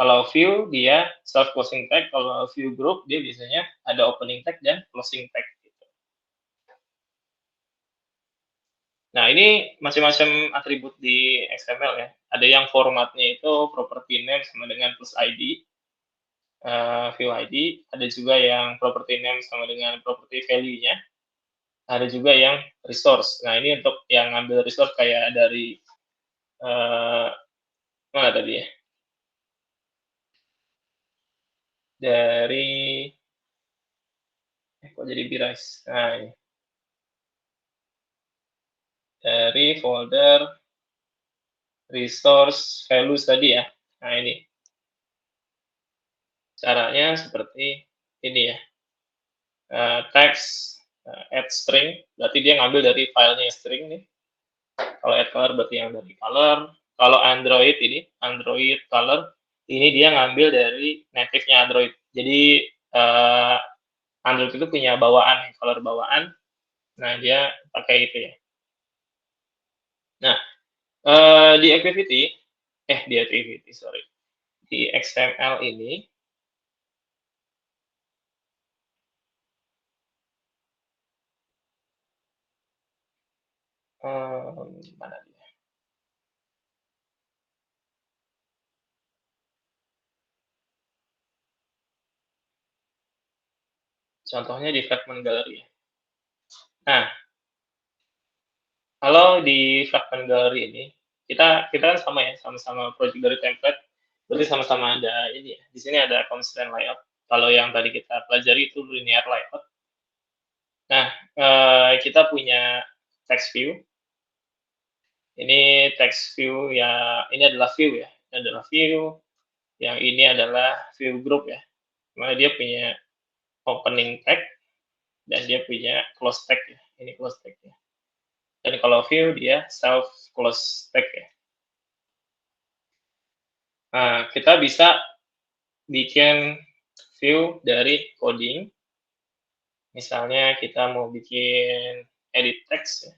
Kalau view dia self closing tag, kalau view group dia biasanya ada opening tag dan closing tag gitu. Nah, ini macam-macam atribut di XML ya. Ada yang formatnya itu property name sama dengan plus ID, view ID. Ada juga yang property name sama dengan property value-nya. Ada juga yang resource. Nah, ini untuk yang ngambil resource kayak dari mana tadi ya? Dari kok jadi Birais? Nah, ini. Dari folder resource values tadi ya. Nah, ini. Caranya seperti ini ya. Text add string, berarti dia ngambil dari filenya string nih. Kalau add color berarti yang dari color. Kalau Android ini, Android color, ini dia ngambil dari native-nya Android. Jadi Android itu punya bawaan, color bawaan. Nah, dia pakai itu ya. Nah, di activity, sorry. Di XML ini, mana dia? Contohnya di fragment gallery. Nah, kalau di fragment gallery ini, kita kan sama ya, sama-sama project dari template, berarti sama-sama ada ini ya. Di sini ada constraint layout. Kalau yang tadi kita pelajari itu linear layout. Nah, kita punya text view. Ini text view ya, ini adalah view ya. Ini adalah view. Yang ini adalah view group ya. Dimana dia punya opening tag dan dia punya close tag ya. Ini close tag ya. Dan kalau view dia self close tag ya. Nah, kita bisa bikin view dari coding. Misalnya kita mau bikin edit text ya.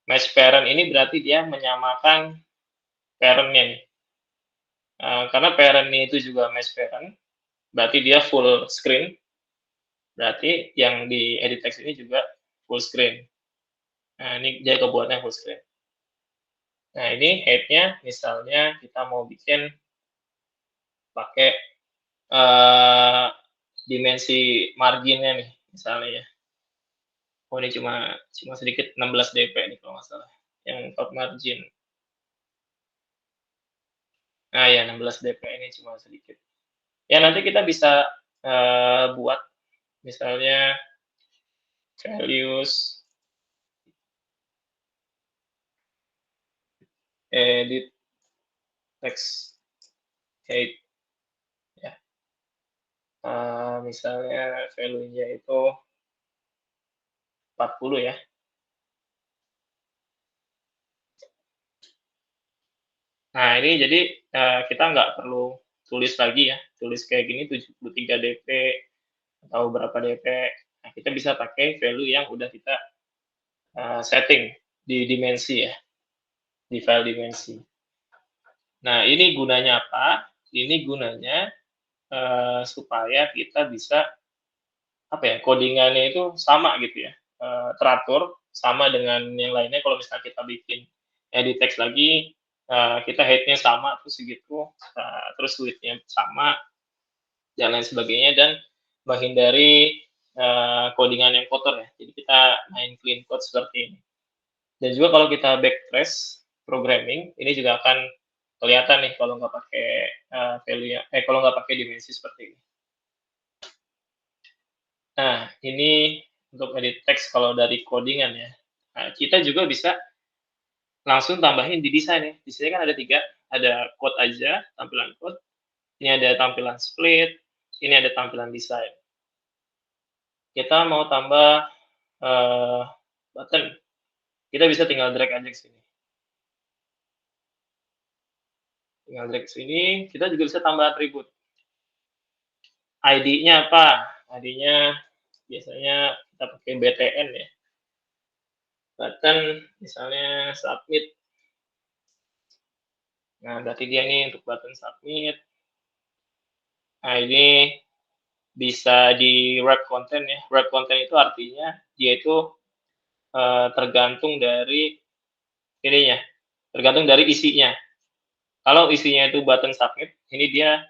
Match parent ini berarti dia menyamakan parent-nya nih. Karena parent-nya itu juga match parent, berarti dia full screen. Berarti yang di edit text ini juga full screen. Nah, ini dia kebuatnya full screen. Nah, ini height-nya misalnya kita mau bikin pakai dimensi marginnya nih, misalnya ya. Oh, ini cuma sedikit 16 dp nih kalau nggak salah. Yang top margin. Nah, ya 16 dp ini cuma sedikit. Ya, nanti kita bisa buat misalnya values edit text height ya. Misalnya value-nya itu 40 ya. Nah, ini jadi kita nggak perlu tulis lagi ya, tulis kayak gini 73 dp atau berapa dp. Nah, kita bisa pakai value yang udah kita setting di dimensi ya, di file dimensi. Nah, ini gunanya apa? Ini gunanya supaya kita bisa codingannya itu sama gitu ya, teratur sama dengan yang lainnya. Kalau misalnya kita bikin edit text lagi, kita height-nya sama terus segitu, terus width-nya sama dan lain sebagainya, dan menghindari codingan yang kotor ya. Jadi kita main clean code seperti ini. Dan juga kalau kita backtrace programming, ini juga akan kelihatan nih kalau nggak pakai kalau nggak pakai dimensi seperti ini. Nah, ini untuk edit text kalau dari codingan ya. Nah, kita juga bisa langsung tambahin di desain ya. Di sini kan ada 3, ada code aja, tampilan code. Ini ada tampilan split, ini ada tampilan desain. Kita mau tambah button. Kita bisa tinggal drag aja ke sini. Tinggal drag ke sini, kita juga bisa tambah atribut. ID-nya apa? ID-nya biasanya kita pakai btn ya. Button misalnya submit. Nah, berarti dia ini untuk button submit. Nah, ini bisa di wrap content ya. Wrap content itu artinya dia itu tergantung dari ininya, tergantung dari isinya. Kalau isinya itu button submit, ini dia,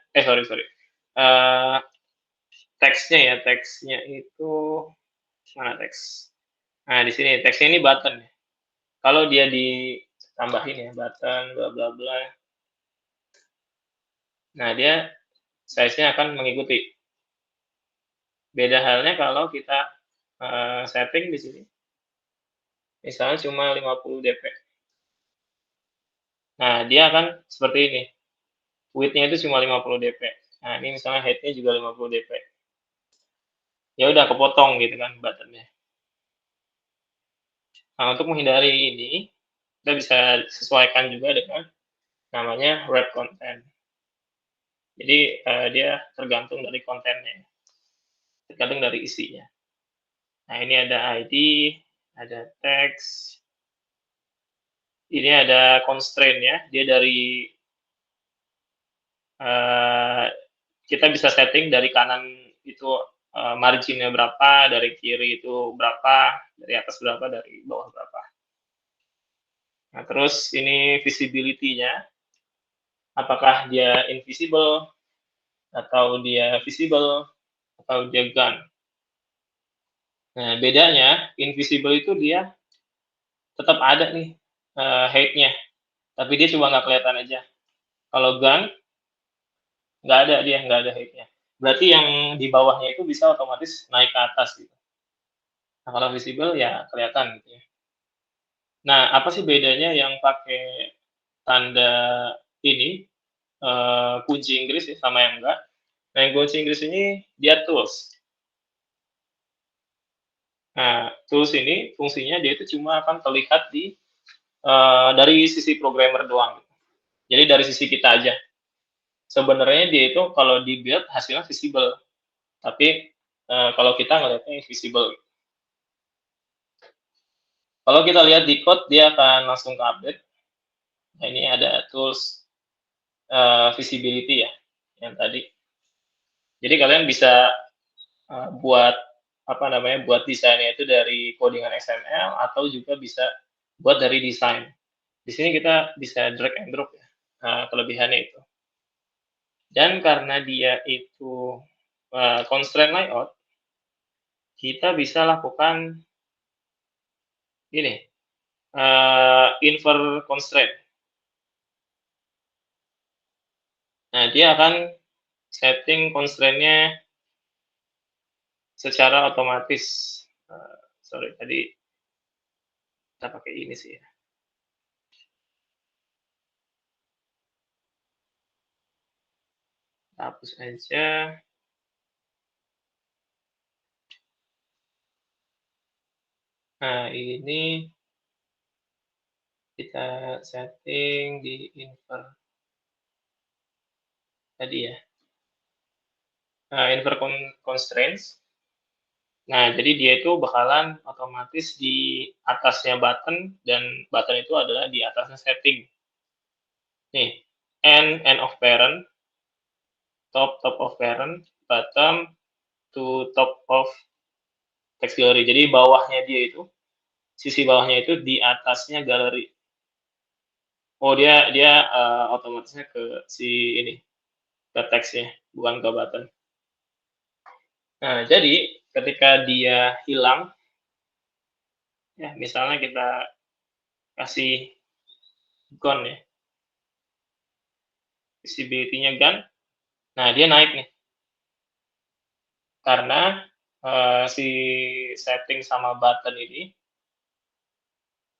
teksnya ya, teksnya itu mana teks? Nah, di sini teksnya ini button. Kalau dia ditambahin ya, button bla bla bla. Nah, dia size-nya akan mengikuti. Beda halnya kalau kita setting di sini. Misalnya cuma 50 dp. Nah, dia akan seperti ini. Width-nya itu cuma 50 dp. Nah, ini misalnya height-nya juga 50 dp. Ya udah kepotong gitu kan button-nya. Nah, untuk menghindari ini, kita bisa sesuaikan juga dengan namanya wrap content. Jadi dia tergantung dari kontennya, tergantung dari isinya. Nah, ini ada ID, ada teks, ini ada constraint ya. Dia dari kita bisa setting dari kanan itu marginnya berapa, dari kiri itu berapa, dari atas berapa, dari bawah berapa. Nah, terus ini visibility-nya, apakah dia invisible, atau dia visible, atau dia gone. Nah, bedanya, invisible itu dia tetap ada nih height-nya, tapi dia cuma nggak kelihatan aja. Kalau gone, nggak ada height-nya. Berarti yang di bawahnya itu bisa otomatis naik ke atas gitu. Nah, kalau visible ya kelihatan gitu ya. Nah, apa sih bedanya yang pakai tanda ini, kunci Inggris ya, sama yang enggak? Nah, yang kunci Inggris ini dia tools. Nah, tools ini fungsinya dia itu cuma akan terlihat dari sisi programmer doang. Jadi dari sisi kita aja. Sebenarnya dia itu kalau di-build hasilnya visible, tapi kalau kita ngelihatnya invisible. Kalau kita lihat di code, dia akan langsung ke update. Nah, ini ada tools visibility ya, yang tadi. Jadi kalian bisa buat desainnya itu dari codingan XML atau juga bisa buat dari desain. Di sini kita bisa drag and drop ya, kelebihannya itu. Dan karena dia itu constraint layout, kita bisa lakukan ini, infer constraint. Nah, dia akan setting constraint-nya secara otomatis. Sorry, tadi kita pakai ini sih ya. Hapus aja. Nah, ini kita setting di infer tadi ya. Nah, infer constraints. Nah, jadi dia itu bakalan otomatis di atasnya button, dan button itu adalah di atasnya setting. Nih, end of parent, top of parent, bottom to top of text gallery. Jadi bawahnya dia itu, sisi bawahnya itu di atasnya galeri. Oh, dia otomatisnya ke si ini, ke teksnya, bukan ke button. Nah, jadi ketika dia hilang, ya misalnya kita kasih gone ya, visibility-nya gone, nah dia naik nih. Karena si setting sama button ini,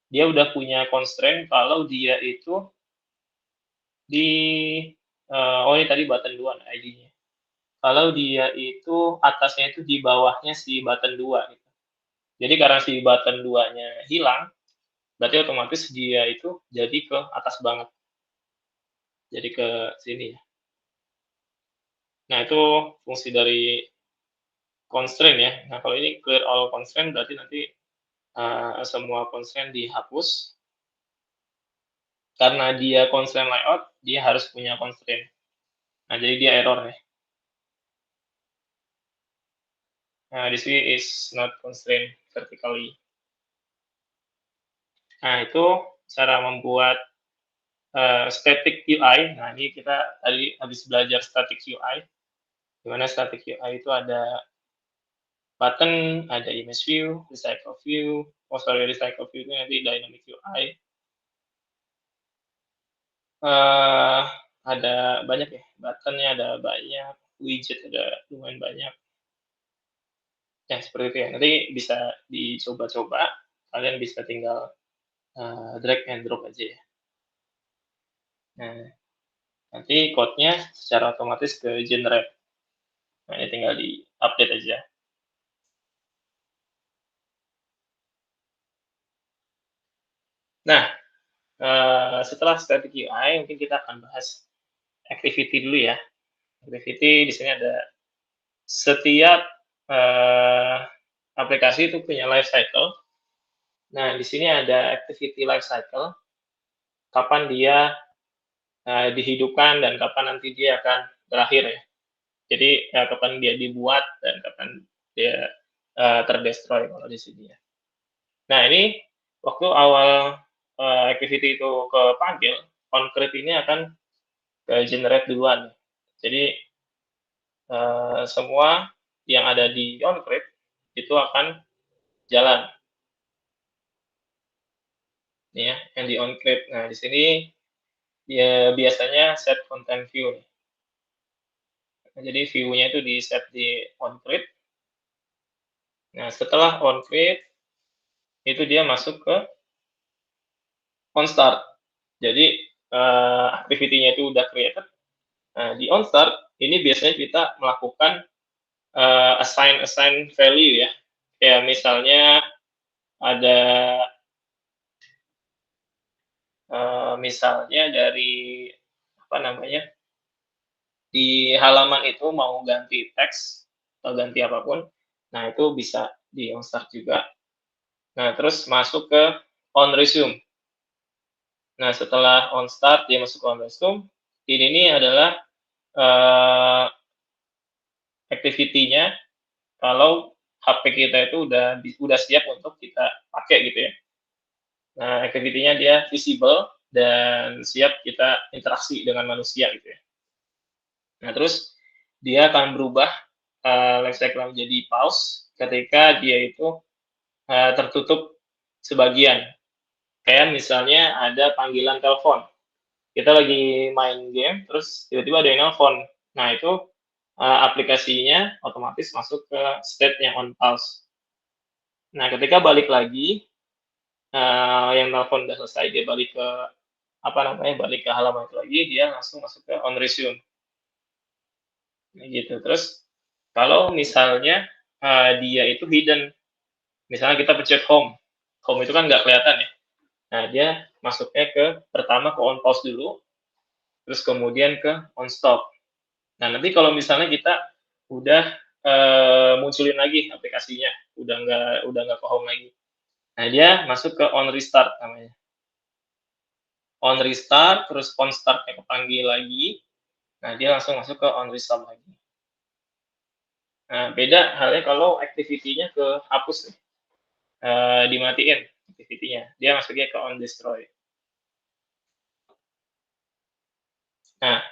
dia udah punya constraint kalau dia itu ini tadi button 2 ID-nya. Kalau dia itu atasnya itu di bawahnya si button 2 gitu. Jadi karena si button 2-nya hilang, berarti otomatis dia itu jadi ke atas banget. Jadi ke sini ya. Nah, itu fungsi dari constraint ya. Nah, kalau ini clear all constraint berarti nanti semua constraint dihapus. karena dia constraint layout, dia harus punya constraint. Nah, jadi dia error nih. Nah, this way is not constrained vertically. Nah, itu cara membuat static UI. Nah, ini kita tadi habis belajar static UI. Dimana static UI itu ada button, ada image view, recycle view. Oh, sorry, recycle view itu nanti dynamic UI. Ada banyak ya, buttonnya ada banyak, widget ada lumayan banyak. Ya, seperti itu ya. Nanti bisa dicoba-coba. Kalian bisa tinggal drag and drop aja ya. Nah, nanti code-nya secara otomatis ke generate. Nah, ini tinggal di-update aja. Nah, setelah static UI, mungkin kita akan bahas activity dulu ya. Activity di sini ada setiap aplikasi itu punya life cycle. Nah, di sini ada activity life cycle, kapan dia dihidupkan dan kapan nanti dia akan berakhir ya. Jadi kapan dia dibuat dan kapan dia terdestroy kalau di sini ya. Nah, ini waktu awal activity itu kepanggil, onCreate ini akan generate duluan. Jadi semua yang ada di onCreate itu akan jalan. Ini ya, yang di onCreate. Nah, di sini ya biasanya set content view nih. Nah, jadi view-nya itu di set di onCreate. Nah, setelah onCreate itu dia masuk ke onStart. Jadi activity-nya itu udah created. Nah, di onStart ini biasanya kita melakukan assign value ya. Kayak misalnya ada misalnya dari apa namanya, di halaman itu mau ganti teks atau ganti apapun, nah itu bisa di onStart juga. Nah, terus masuk ke onResume. Nah, setelah onStart dia masuk ke onResume, ini adalah activity-nya kalau HP kita itu udah siap untuk kita pakai gitu ya. Nah, activity-nya dia visible dan siap kita interaksi dengan manusia gitu ya. Nah, terus dia akan berubah life cycle menjadi pause ketika dia itu tertutup sebagian. Kayak misalnya ada panggilan telepon. Kita lagi main game, terus tiba-tiba ada yang nelpon. Nah, itu aplikasinya otomatis masuk ke state yang on pause. Nah, ketika balik lagi, yang telepon udah selesai, dia balik ke balik ke halaman itu lagi, dia langsung masuk ke on resume. Nah, gitu. Terus kalau misalnya dia itu hidden, misalnya kita pencet home itu kan nggak kelihatan ya. Nah, dia masuknya pertama ke on pause dulu, terus kemudian ke on stop. Nah, nanti kalau misalnya kita udah munculin lagi aplikasinya, udah nggak ke home lagi. Nah, dia masuk ke on restart namanya. On restart, terus on start-nya kepanggil lagi. Nah, dia langsung masuk ke on restart lagi. Nah, beda halnya kalau activity-nya kehapus nih. Dimatiin activity-nya. Dia masuknya ke on destroy. Nah,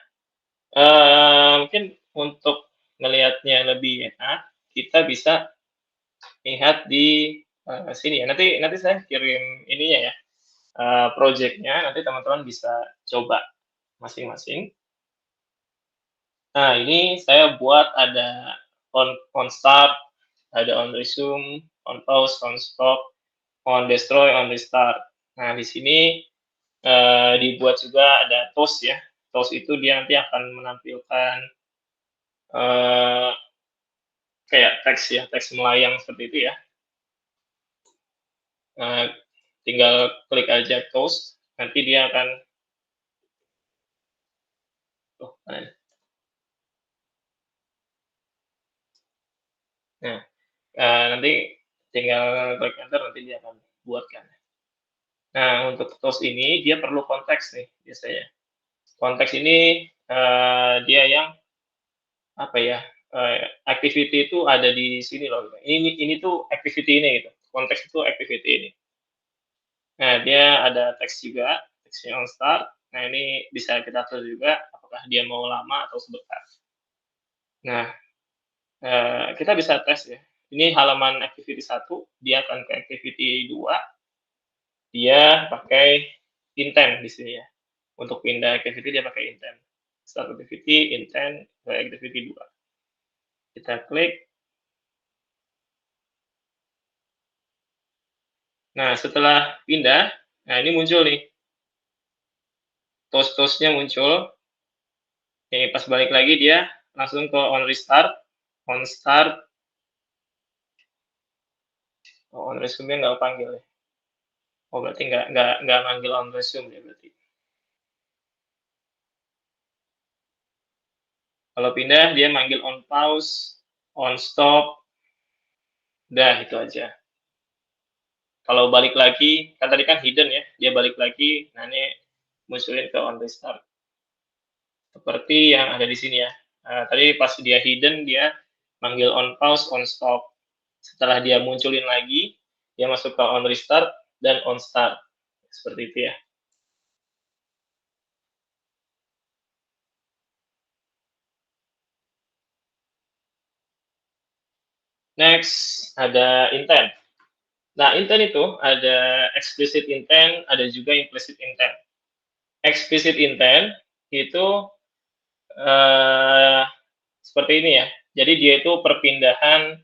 mungkin untuk melihatnya lebih enak, kita bisa lihat di sini ya. Nanti saya kirim ininya ya, project-nya. Nanti teman-teman bisa coba masing-masing. Nah, ini saya buat ada on start, ada on resume, on pause, on stop, on destroy, on restart. Nah, di sini dibuat juga ada toast ya. Toast itu dia nanti akan menampilkan kayak teks ya, teks melayang seperti itu ya. Tinggal klik aja toast, nanti dia akan Nah, nanti tinggal klik enter, nanti dia akan buatkan. Nah, untuk tools ini dia perlu konteks nih biasanya. Konteks ini dia yang apa ya? Activity itu ada di sini loh. Ini tuh activity ini gitu. Konteks itu activity ini. Nah, dia ada teks juga, teksnya on start. Nah, ini bisa kita atur juga apakah dia mau lama atau sebentar. Nah, kita bisa tes ya. Ini halaman activity 1, dia akan ke activity 2. Dia pakai intent di sini ya. Untuk pindah activity dia pakai intent. Start activity, intent, ke activity 2. Kita klik. Nah, setelah pindah, nah ini muncul nih. Tools-toolsnya muncul. Oke, pas balik lagi dia langsung ke on restart. On start. Oh, on resume nggak panggil ya. Oh, berarti nggak manggil on resume ya berarti. Kalau pindah dia manggil on pause, on stop. Udah itu aja. Kalau balik lagi, kan tadi kan hidden ya, dia balik lagi, nah ini munculin ke on restart. Seperti yang ada di sini ya. Tadi pas dia hidden, dia manggil on pause, on stop. Setelah dia munculin lagi, dia masuk ke on restart dan on start. Seperti itu ya. Next, ada intent. Nah, intent itu ada explicit intent, ada juga implicit intent. Explicit intent itu seperti ini ya. Jadi dia itu perpindahan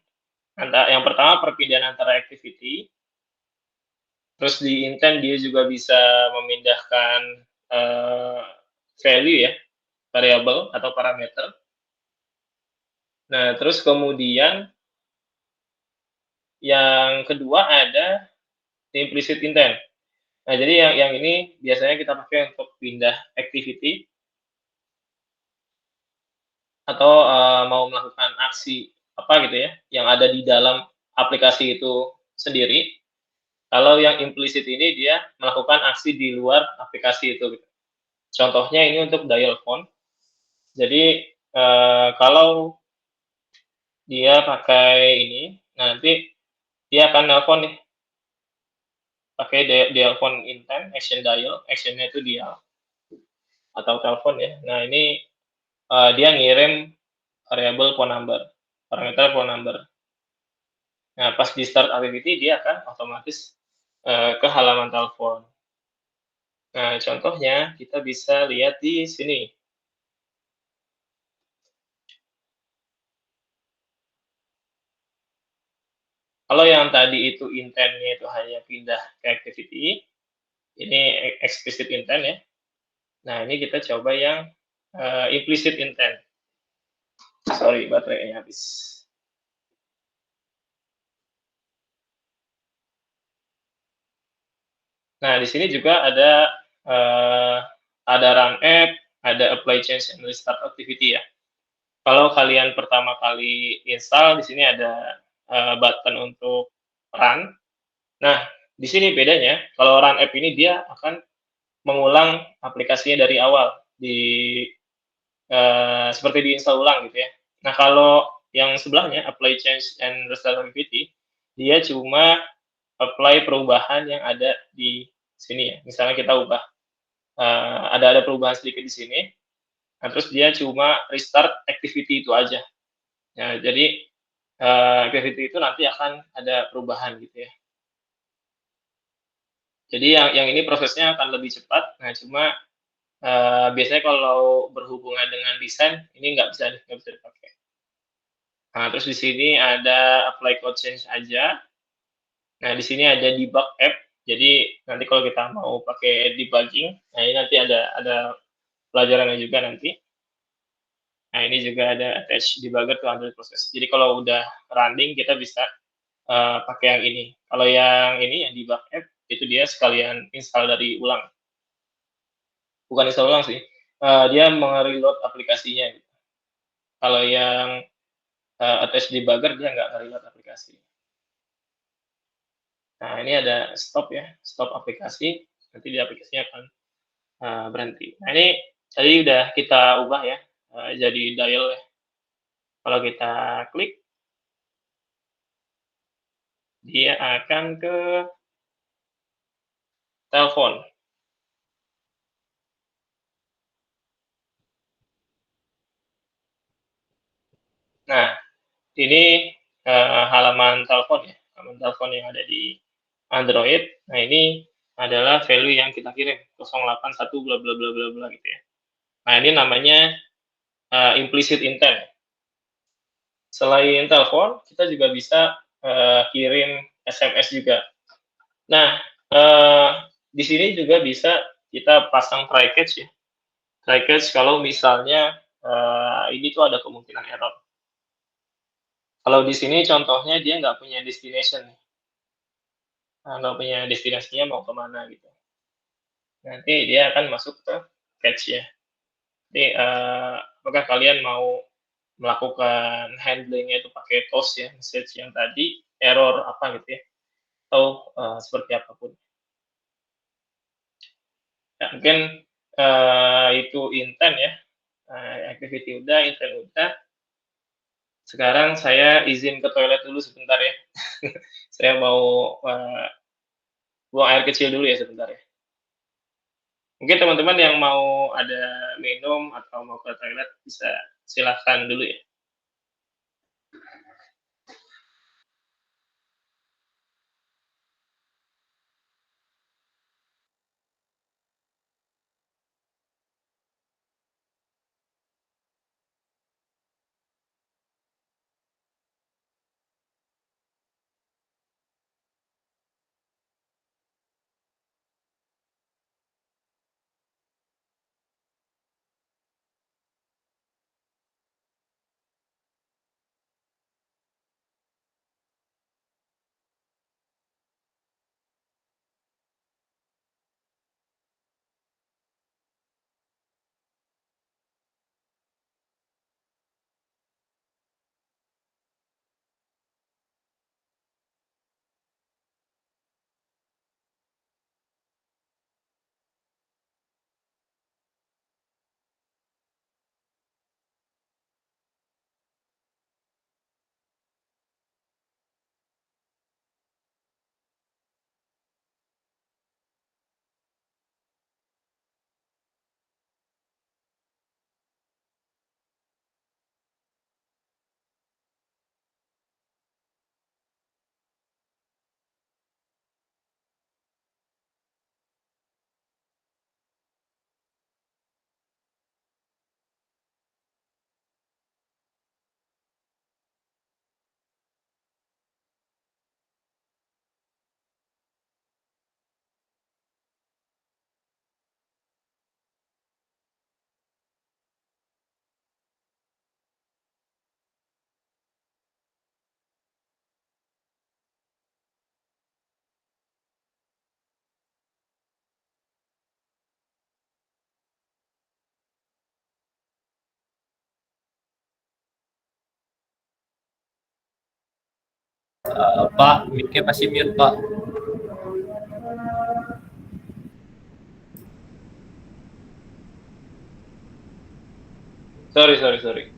yang pertama perpindahan antara activity, terus di intent dia juga bisa memindahkan value ya, variable atau parameter. Nah, terus kemudian yang kedua ada implicit intent. Nah, jadi yang ini biasanya kita pakai untuk pindah activity atau mau melakukan aksi apa gitu ya, yang ada di dalam aplikasi itu sendiri. Kalau yang implisit ini dia melakukan aksi di luar aplikasi itu. Gitu. Contohnya ini untuk dial phone. Jadi kalau dia pakai ini, nanti dia akan nelpon nih. Pakai dial phone intent, action dial, actionnya itu dial atau telepon ya. Nah ini dia ngirim variable phone number, parameter phone number. Nah pas di start activity dia akan otomatis ke halaman telepon. Nah contohnya kita bisa lihat di sini. Kalau yang tadi itu intentnya itu hanya pindah ke activity, ini explicit intent ya. Nah ini kita coba yang implicit intent. Sorry, baterainya habis. Nah, di sini juga ada run app, ada apply change and restart activity ya. Kalau kalian pertama kali install, di sini ada button untuk run. Nah, di sini bedanya, kalau run app ini dia akan mengulang aplikasinya dari awal, seperti diinstal ulang gitu ya. Nah, kalau yang sebelahnya, apply change and restart activity, dia cuma apply perubahan yang ada di sini ya. Misalnya kita ubah, ada perubahan sedikit di sini, nah terus dia cuma restart activity itu aja. Nah, jadi activity itu nanti akan ada perubahan gitu ya. Jadi yang ini prosesnya akan lebih cepat. Nah, cuma biasanya kalau berhubungan dengan desain ini nggak bisa dipakai. Nah, terus di sini ada apply code change aja. Nah, di sini ada debug app. Jadi nanti kalau kita mau pakai debugging, nah ini nanti ada pelajarannya juga nanti. Nah, ini juga ada attach debugger to Android process. Jadi kalau udah running kita bisa pakai yang ini. Kalau yang ini yang debug app itu dia sekalian install dari ulang. Bukan install ulang sih. Dia mereload aplikasinya. Gitu. Kalau yang attach debugger dia nggak reload aplikasi. Nah, ini ada stop ya, stop aplikasi. Nanti di aplikasinya akan berhenti. Nah, ini tadi udah kita ubah ya, jadi dial ya. Kalau kita klik, dia akan ke telepon. Nah, ini halaman telepon ya, halaman telepon yang ada di Android. Nah, ini adalah value yang kita kirim, 081 bla bla bla bla bla gitu ya. Nah, ini namanya implicit intent. Selain telepon, kita juga bisa kirim SMS juga. Nah, di sini juga bisa kita pasang try catch ya. Try catch kalau misalnya ini tuh ada kemungkinan error. Kalau di sini contohnya dia nggak punya destination nih. Nggak punya destinasinya mau kemana gitu. Nanti dia akan masuk ke catch ya. Jadi apakah kalian mau melakukan handlingnya itu pakai toast ya, message yang tadi, error apa gitu ya, atau seperti apapun. Ya, mungkin itu intent ya, activity udah, intent udah. Sekarang saya izin ke toilet dulu sebentar ya. Saya mau buang air kecil dulu ya sebentar ya. Mungkin teman-teman yang mau ada minum atau mau ke toilet bisa silahkan dulu ya. Pak, mic-nya masih mute, Pak. Sorry.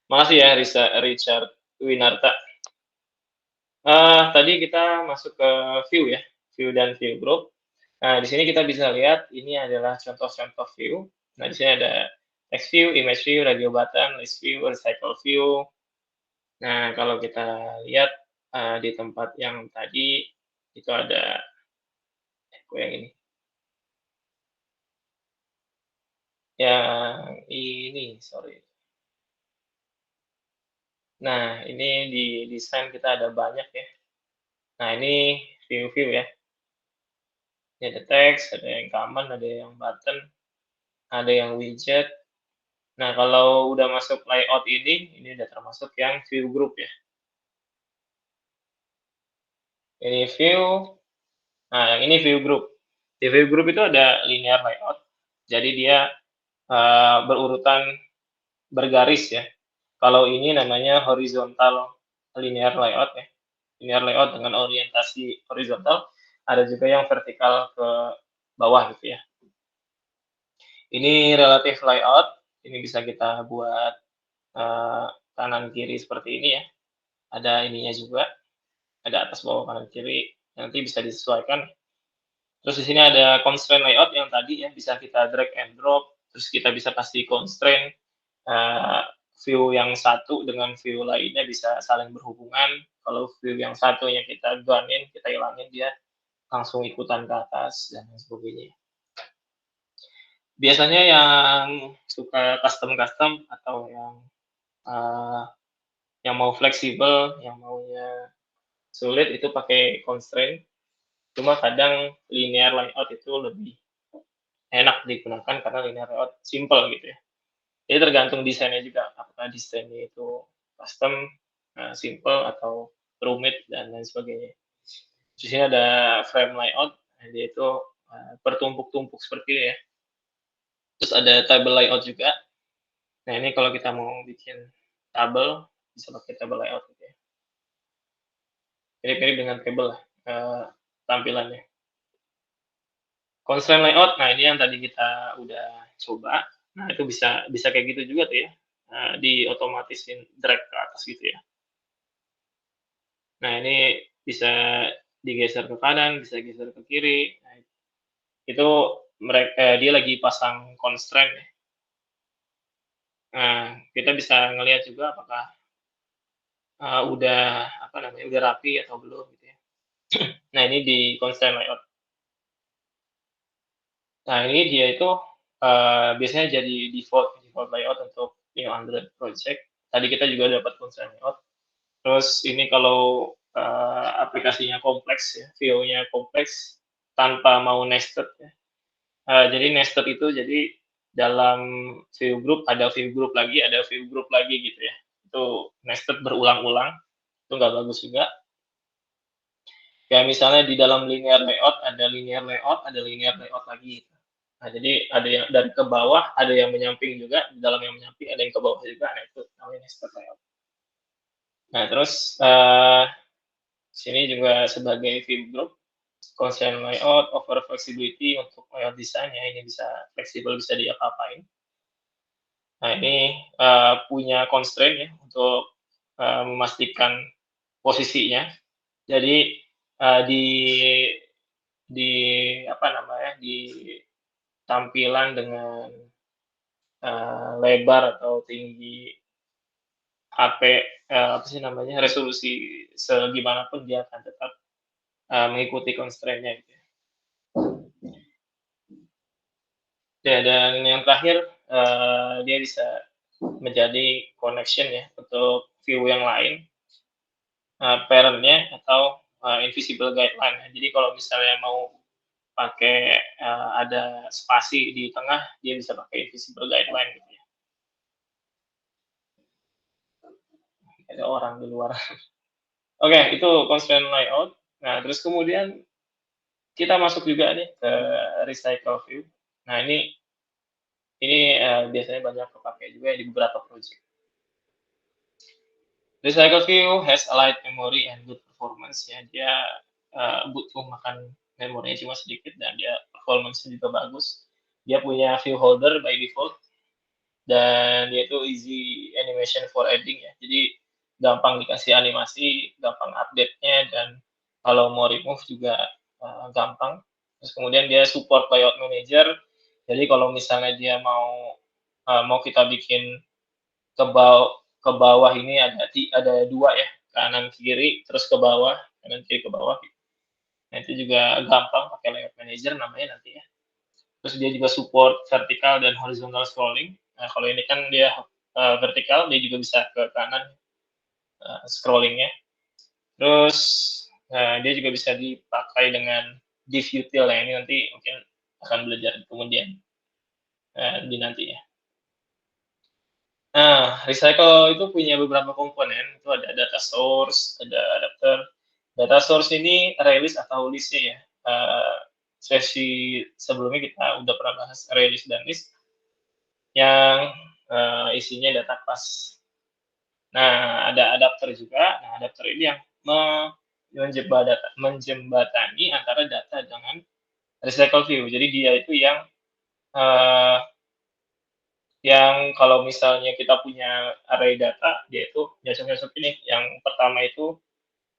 Makasih ya Richard Winarta. Tadi kita masuk ke view ya, view dan view group. Nah, di sini kita bisa lihat ini adalah contoh-contoh view. Nah, di sini ada text view, image view, radio button, list view, recycle view. Nah, kalau kita lihat di tempat yang tadi itu ada yang ini. Yang ini, sorry. Nah, ini di desain kita ada banyak ya. Nah, ini view-view ya. Ini ada teks, ada yang common, ada yang button, ada yang widget. Nah, kalau udah masuk layout ini udah termasuk yang view group ya. Ini view, nah yang ini view group. Di view group itu ada linear layout, jadi dia berurutan bergaris ya. Kalau ini namanya horizontal linear layout ya. Linear layout dengan orientasi horizontal. ada juga yang vertikal ke bawah gitu ya. Ini relative layout, ini bisa kita buat kanan kiri seperti ini ya. Ada ininya juga, ada atas bawah kanan kiri, nanti bisa disesuaikan. Terus di sini ada constraint layout yang tadi ya, bisa kita drag and drop, terus kita bisa kasih constraint view yang satu dengan view lainnya bisa saling berhubungan. Kalau view yang satunya kita ganin, kita hilangin, dia langsung ikutan ke atas dan sebagainya. Biasanya yang suka custom atau yang mau fleksibel, yang maunya sulit itu pakai constraint. Cuma kadang linear layout itu lebih enak digunakan karena linear layout simple gitu ya. Jadi tergantung desainnya juga, apakah desainnya itu custom, simple atau rumit dan lain sebagainya. Di sini ada frame layout, dia itu bertumpuk-tumpuk seperti ini ya. Terus ada table layout juga. Nah ini kalau kita mau bikin table, bisa pakai table layout gitu ya. Mirip-mirip dengan table lah tampilannya. Constraint layout, nah ini yang tadi kita udah coba. Nah itu bisa kayak gitu juga tuh ya, diautomatisin drag ke atas gitu ya. Nah ini bisa digeser ke kanan, bisa geser ke kiri. Nah, itu dia lagi pasang constraint ya. Nah kita bisa ngelihat juga apakah udah udah rapi atau belum gitu ya. Nah ini di constraint layout. Nah ini dia itu biasanya jadi default layout untuk new Android project. Tadi kita juga dapat constraint layout. Terus ini kalau aplikasinya kompleks ya, view-nya kompleks tanpa mau nested ya. Jadi nested itu jadi dalam view group ada view group lagi, ada view group lagi gitu ya. Itu nested berulang-ulang, itu nggak bagus juga. Kayak misalnya di dalam linear layout, ada linear layout lagi. Nah, jadi ada yang dari ke bawah, ada yang menyamping juga, di dalam yang menyamping ada yang ke bawah juga, nah itu namanya nested layout. Nah, terus sini juga sebagai view group, constraint layout, over flexibility untuk layout desainnya, ini bisa fleksibel, bisa diapa-apain. Nah, ini punya constraint ya, untuk memastikan posisinya. Jadi di tampilan dengan lebar atau tinggi HP resolusi segimanapun dia akan tetap mengikuti constraint-nya gitu. Ya, dan yang terakhir dia bisa menjadi connection ya untuk view yang lain, parent-nya atau invisible guideline. Jadi kalau misalnya mau pakai ada spasi di tengah, dia bisa pakai invisible guideline gitu ya. Ada orang di luar. Oke, itu constraint layout. Nah, terus kemudian kita masuk juga nih ke recycle view. Nah, ini biasanya banyak kepakai juga di beberapa project. Recycle view has a light memory and good performance ya. Dia butuh makan memorinya cuma sedikit dan dia performance juga bagus. Dia punya view holder by default dan dia itu easy animation for adding ya. Jadi gampang dikasih animasi, gampang update-nya, dan kalau mau remove juga gampang. Terus kemudian dia support layout manager. Jadi kalau misalnya dia mau kita bikin ke bawah ini ada dua ya, kanan kiri terus ke bawah, kanan kiri ke bawah. Nah itu juga gampang pakai layout manager namanya nanti ya. Terus dia juga support vertikal dan horizontal scrolling. Nah kalau ini kan dia vertikal, dia juga bisa ke kanan scrollingnya. Terus dia juga bisa dipakai dengan div util ya, ini nanti mungkin akan belajar kemudian di nanti ya. Nah, recycle itu punya beberapa komponen, itu ada data source, ada adapter. Data source ini release atau list-nya ya. Sesi sebelumnya kita udah pernah bahas release dan list yang isinya data class. Nah, ada adapter juga. Nah, adapter ini yang menjembatani antara data dengan recycle view. Jadi dia itu yang kalau misalnya kita punya array data, dia itu nyosok-nyosok ini. Yang pertama itu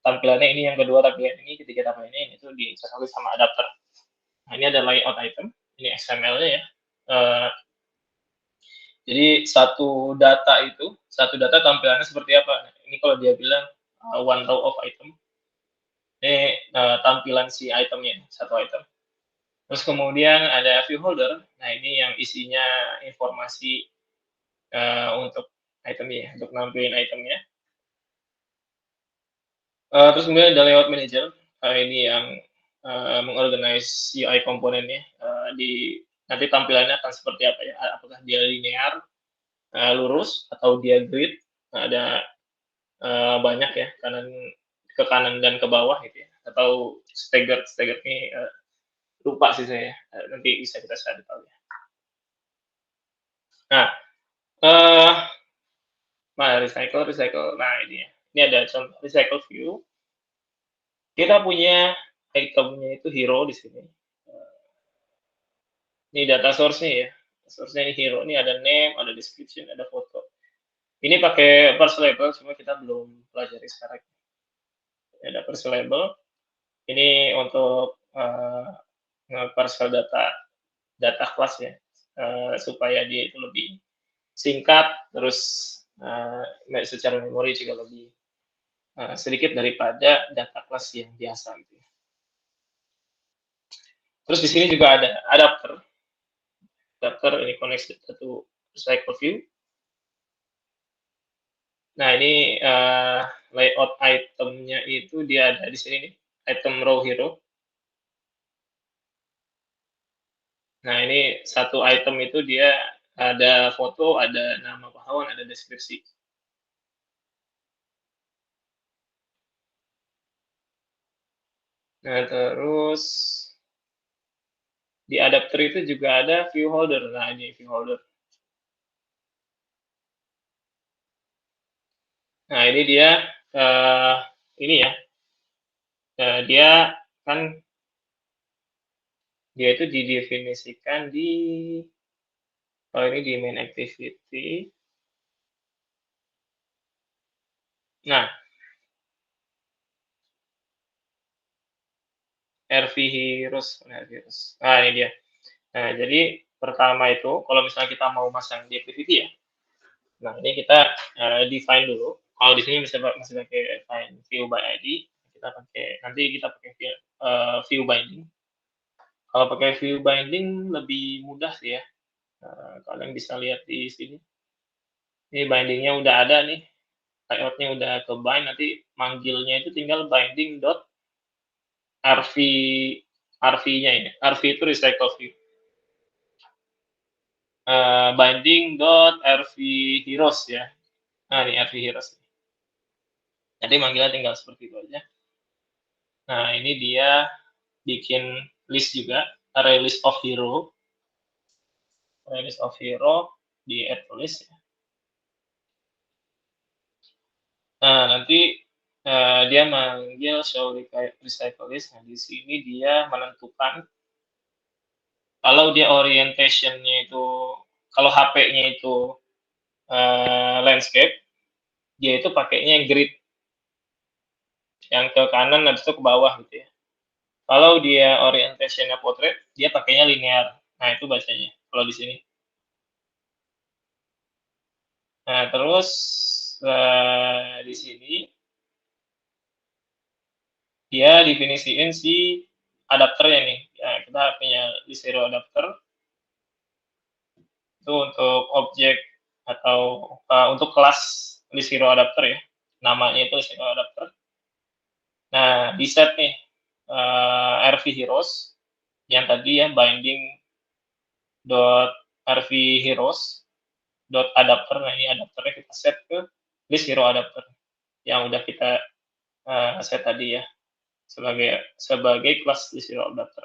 tampilannya ini, yang kedua tampilan ini, ketiga tampilan ini itu dicocokin sama adapter. Nah, ini ada layout item, ini XML-nya ya. Jadi satu data tampilannya seperti apa? Ini kalau dia bilang one row of item, ini tampilan si itemnya, satu item. Terus kemudian ada view holder. Nah, ini yang isinya informasi untuk itemnya, untuk nampilin itemnya. Terus kemudian ada layout manager. Ini yang mengorganize UI komponennya. Nanti tampilannya akan seperti apa ya? Apakah dia linear, lurus, atau dia grid? Ada banyak ya, ke kanan dan ke bawah gitu ya. Atau staggered ini lupa sih saya. Nanti bisa kita cari tahu ya. Nah, recycle. Nah, ini ya. Ini ada contoh recycle view. Kita punya itemnya itu hero di sini. Ini data source-nya ya. Source-nya ini hero. Ini ada name, ada description, ada foto. Ini pakai parse label, cuma kita belum pelajari sekarang. Ada parse label. Ini untuk nge-parcel data kelas ya, supaya dia itu lebih singkat, terus secara memori juga lebih sedikit daripada data kelas yang biasa gitu. Terus di sini juga ada adapter ini connect to recycle view. Nah, ini layout itemnya itu dia ada di sini nih, item row hero. Nah, ini satu item itu dia ada foto, ada nama pahlawan, ada deskripsi. Nah, terus di adapter itu juga ada view holder. Nah, ini view holder. Nah, ini dia ini ya. Dia kan dia itu didefinisikan di ini di main activity. Nah, RV Heroes. Nah, ini dia. Nah, jadi pertama itu kalau misalnya kita mau masang di activity ya. Nah, ini kita define dulu. Kalau di sini masih pakai define view by ID, nanti kita pakai view binding. Kalau pakai view binding lebih mudah sih ya. Kalian bisa lihat di sini. Ini bindingnya udah ada nih. Layoutnya udah ke bind, nanti manggilnya itu tinggal binding dot RV-nya ini. RV itu recycle view. Binding dot RV heroes ya. Nah, ini RV heroes. Nanti manggilnya tinggal seperti itu aja. Nah, ini dia bikin list juga, array list of hero. Array list of hero di add list ya. Nah, nanti dia manggil show recycle list. Nah, di sini dia menentukan kalau dia orientation-nya itu, kalau HP-nya itu landscape, dia itu pakainya grid. Yang ke kanan, habis itu ke bawah gitu ya. Kalau dia orientation-nya portrait, dia pakainya linear. Nah, itu bacanya kalau di sini. Nah, terus di sini dia definisiin si adapternya nih. Ya, kita punya list hero adapter. Itu untuk objek atau untuk kelas list hero adapter ya. Namanya itu list hero adapter. Nah, di set nih RV heroes yang tadi ya binding dot RV heroes dot adapter. Nah, ini adapternya kita set ke list hero adapter yang udah kita set tadi ya sebagai kelas list hero adapter.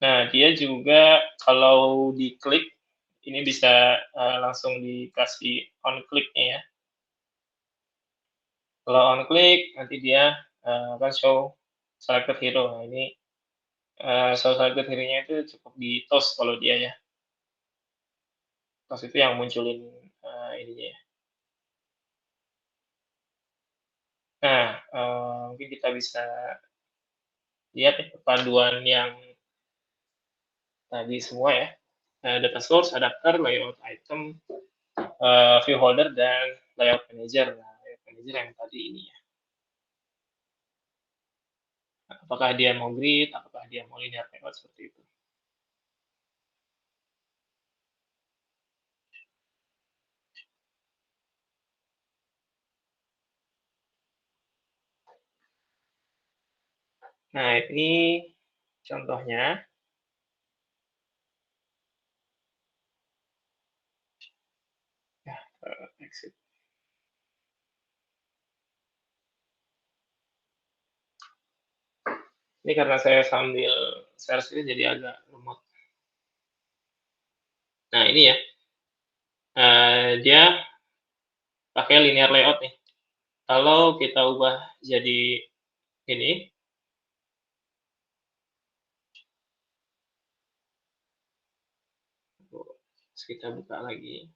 Nah, dia juga kalau diklik ini bisa langsung dikasih on click-nya ya. Kalau on click nanti dia akan show selected hero. Nah ini show selected hero-nya itu cukup di toast kalau dia ya. Toast itu yang munculin ininya ya. Nah, mungkin kita bisa lihat ya perpaduan yang tadi semua ya. Data source, adapter, layout item, view holder, dan layout manager. Nah, layout manager yang tadi ini ya. Apakah dia mau grid, apakah dia mau linear layout seperti itu. Nah, ini contohnya. Ya, exit. Ini karena saya sambil share screen jadi agak lemot. Nah, ini ya. Dia pakai linear layout nih. Kalau kita ubah jadi ini, terus kita buka lagi.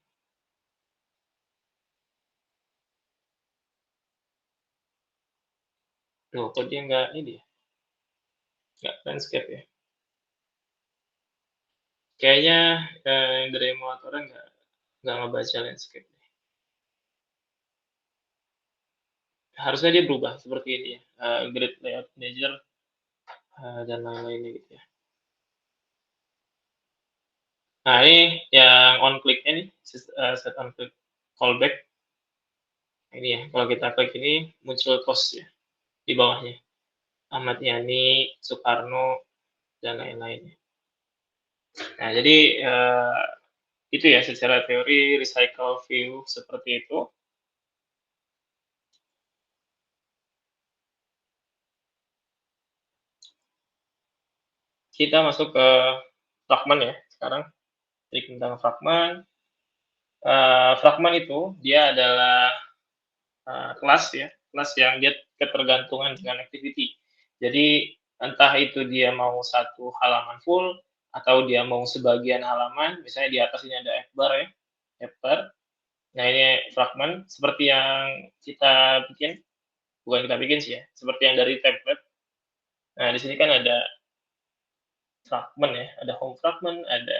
Loh, kok dia nggak ini ya? Nggak landscape ya? Kayaknya dari emulatornya nggak ngebaca landscape. Harusnya dia berubah seperti ini ya, grid layout manager dan lain-lainnya gitu ya. Nah ini yang on click-nya nih, set on click callback. Ini ya, kalau kita klik ini muncul post ya di bawahnya. Ahmad Yani, Soekarno, dan lain-lainnya. Nah jadi itu ya secara teori recycle view seperti itu. Kita masuk ke fragment ya sekarang. Klik tentang fragment. Fragment itu dia adalah kelas ya, kelas yang dia ketergantungan dengan activity. Jadi entah itu dia mau satu halaman full atau dia mau sebagian halaman, misalnya di atas ini ada F-bar ya, F-bar. Nah ini fragment seperti yang kita bikin, bukan kita bikin sih ya, seperti yang dari template. Nah di sini kan ada fragment ya, ada home fragment, ada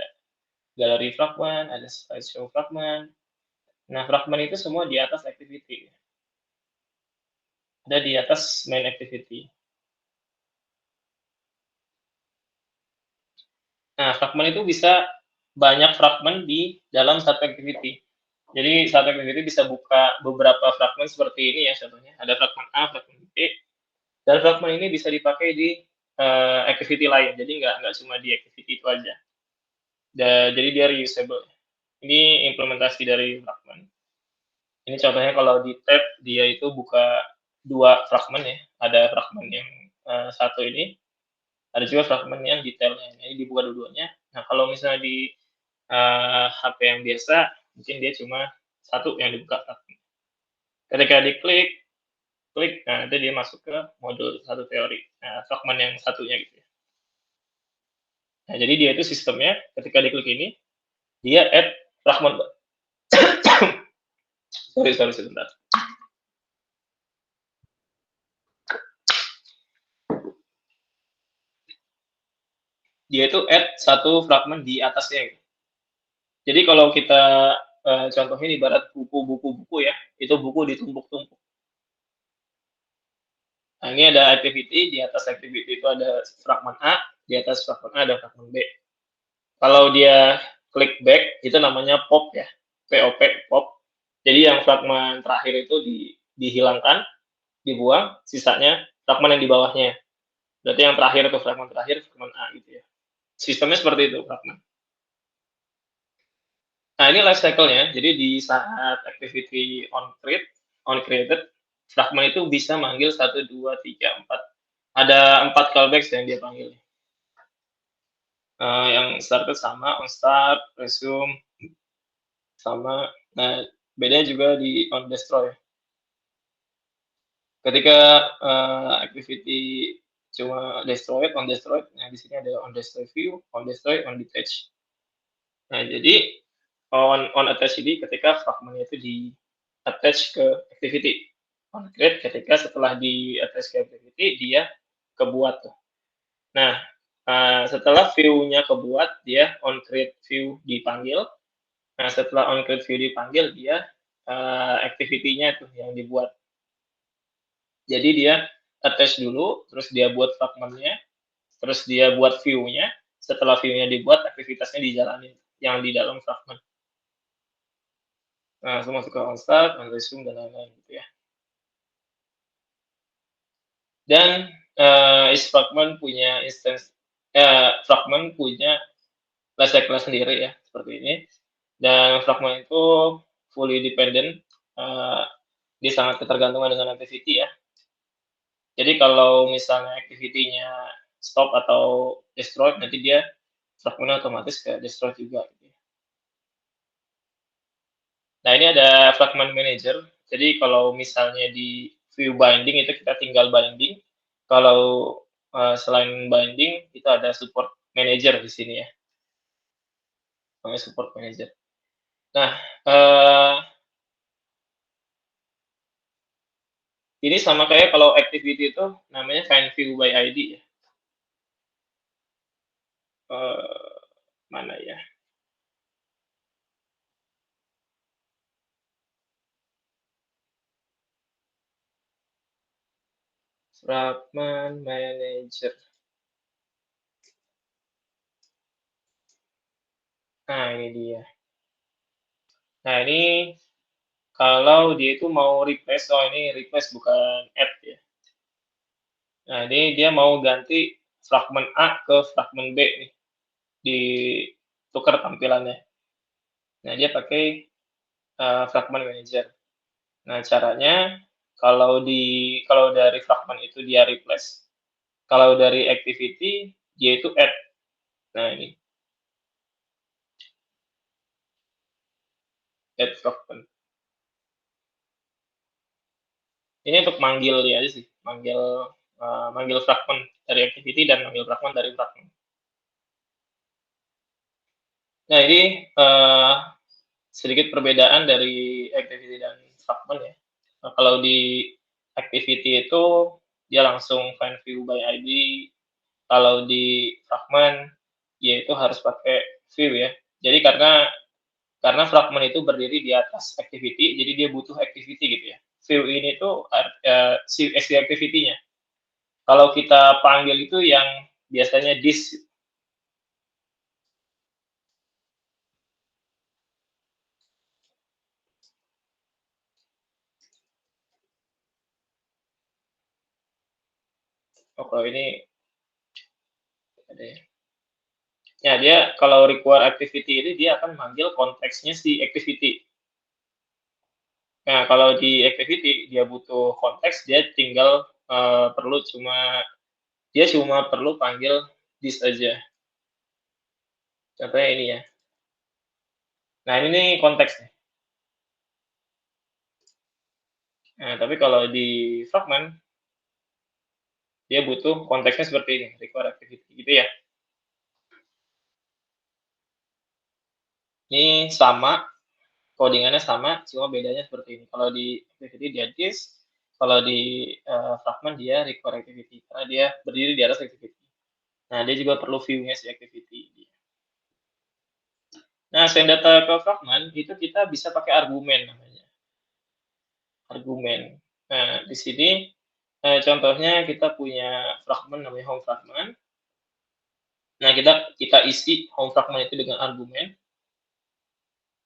gallery fragment, ada slideshow fragment. Nah fragment itu semua di atas activity. Ada di atas main activity. Nah, fragment itu bisa banyak fragment di dalam satu activity. Jadi satu activity bisa buka beberapa fragment seperti ini ya contohnya. Ada fragment A, fragment B. Dan fragment ini bisa dipakai di activity lain. Jadi nggak cuma di activity itu aja. Jadi dia reusable. Ini implementasi dari fragment. Ini contohnya kalau di tab dia itu buka dua fragment ya. Ada fragment yang satu ini, ada juga fragment yang detailnya. Ini dibuka dua-duanya. Nah kalau misalnya di HP yang biasa, mungkin dia cuma satu yang dibuka. Ketika diklik, nah nanti dia masuk ke modul satu teori. Nah, fragment yang satunya gitu ya. Nah, jadi dia itu sistemnya ketika diklik ini, dia add fragment. sorry sebentar. Dia itu add satu fragment di atasnya. Gitu. Jadi kalau kita contohnya ibarat buku ya, itu buku ditumpuk-tumpuk. Nah, ini ada activity, di atas activity itu ada fragment A, di atas fragment A ada fragment B. Kalau dia klik back, itu namanya pop ya, POP, pop. Jadi yang fragment terakhir itu dihilangkan, dibuang, sisanya fragment yang di bawahnya. Berarti yang terakhir itu fragment terakhir, fragment A gitu ya. Sistemnya seperti itu, fragment. Nah, ini life cycle-nya. Jadi di saat activity on created, fragment itu bisa manggil 1, 2, 3, 4. Ada 4 callbacks yang dia panggil. Yang started sama, on start, resume, sama. Nah, bedanya juga di on destroy. Ketika activity cuma destroyed, on destroyed, nah di sini ada on destroy view, on destroy, on detach. Nah, jadi on attach ini ketika fragment itu di attach ke activity. On create ketika setelah di attach ke activity dia kebuat tuh. Nah, setelah view-nya kebuat, dia on create view dipanggil. Nah, setelah on create view dipanggil, dia activity-nya tuh yang dibuat. Jadi dia attach dulu, terus dia buat fragment-nya, terus dia buat view-nya. Setelah view-nya dibuat, aktivitasnya dijalanin yang di dalam fragment. Nah, langsung masuk ke on start, on resume, dan lain-lain gitu ya. Dan is fragment punya instance, fragment punya class sendiri ya, seperti ini. Dan fragment itu fully dependent, dia sangat ketergantungan dengan activity ya. Jadi kalau misalnya activity-nya stop atau destroy, nanti dia fragment otomatis ke destroy juga. Gitu. Nah, ini ada fragment manager. Jadi kalau misalnya di view binding itu kita tinggal binding. Kalau selain binding, kita ada support manager di sini ya. Namanya support manager. Nah, ini sama kayak kalau activity itu namanya find view by ID ya. Mana ya? Fragment manager. Nah, ini dia. Nah, ini kalau dia itu mau replace, oh ini replace bukan add ya. Nah, ini dia mau ganti fragment A ke fragment B nih. Ditukar tampilannya. Nah, dia pakai fragment manager. Nah, caranya kalau dari fragment itu dia replace. Kalau dari activity dia itu add. Nah, ini add fragment. Ini untuk manggil dia aja sih, manggil fragment dari activity dan manggil fragment dari fragment. Nah, ini sedikit perbedaan dari activity dan fragment ya. Nah, kalau di activity itu dia langsung find view by ID. Kalau di fragment dia itu harus pakai view ya. Jadi karena fragment itu berdiri di atas activity, jadi dia butuh activity gitu ya. View ini tuh si activity-nya. Kalau kita panggil itu yang biasanya this. Oh, kalau ini ada ya. Ya, dia kalau require activity ini dia akan manggil konteksnya si activity. Nah, kalau di activity dia butuh konteks, dia tinggal dia cuma perlu panggil this aja. Contohnya ini ya. Nah, ini nih konteksnya. Nah, tapi kalau di fragment dia butuh konteksnya seperti ini, require activity gitu ya. Ini sama, codingannya sama, cuma bedanya seperti ini. Kalau di activity dia this, kalau di fragment dia require activity karena dia berdiri di atas activity. Nah, dia juga perlu view-nya si activity. Nah, send data ke fragment itu kita bisa pakai argumen namanya. Argumen. Nah, di sini contohnya kita punya fragment namanya home fragment. Nah, kita isi home fragment itu dengan argumen.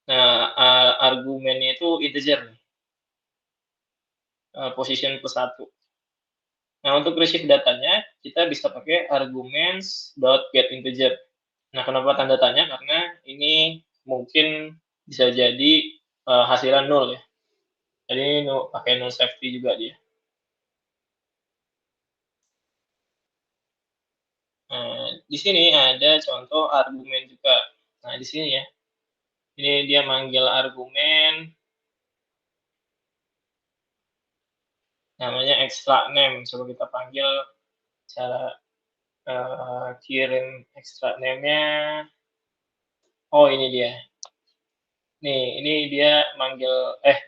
Nah, argumennya itu integer nih. Position +1. Nah, untuk receive datanya kita bisa pakai arguments.getInteger. Nah, kenapa tanda tanya? Karena ini mungkin bisa jadi hasilnya 0 ya. Jadi pakai null safety juga dia. Nah, di sini ada contoh argumen juga. Nah, di sini ya. Ini dia manggil argumen. namanya extra name. Coba kita panggil cara kirim extra name-nya. Oh, ini dia. Nih, ini dia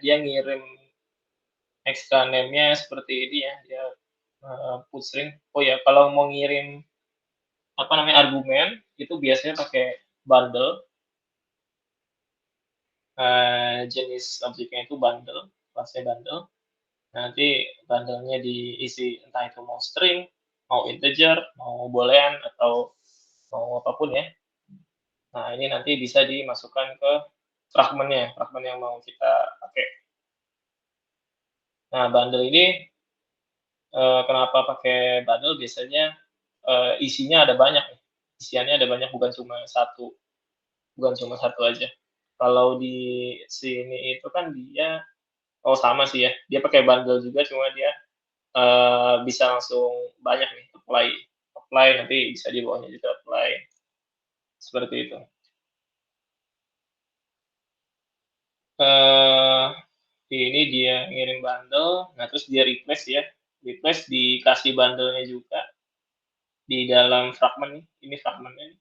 dia ngirim extra name-nya seperti ini ya. Dia put string. Oh ya, kalau mau ngirim argumen itu biasanya pakai bundle. Jenis objeknya itu bundle, kelasnya bundle. Nanti bundle-nya diisi entah itu mau string, mau integer, mau boolean atau mau apapun ya. Nah, ini nanti bisa dimasukkan ke fragmen yang mau kita pakai. Nah, bundle ini kenapa pakai bundle? Biasanya isinya ada banyak. Isiannya ada banyak, bukan cuma satu aja. Kalau di sini itu kan dia sama sih ya. Dia pakai bundle juga, cuma dia bisa langsung banyak nih apply nanti bisa di bawahnya juga apply seperti itu. Ini dia ngirim bundle, nah terus dia replace dikasih bundle-nya juga di dalam fragmen nih. Ini fragmennya nih.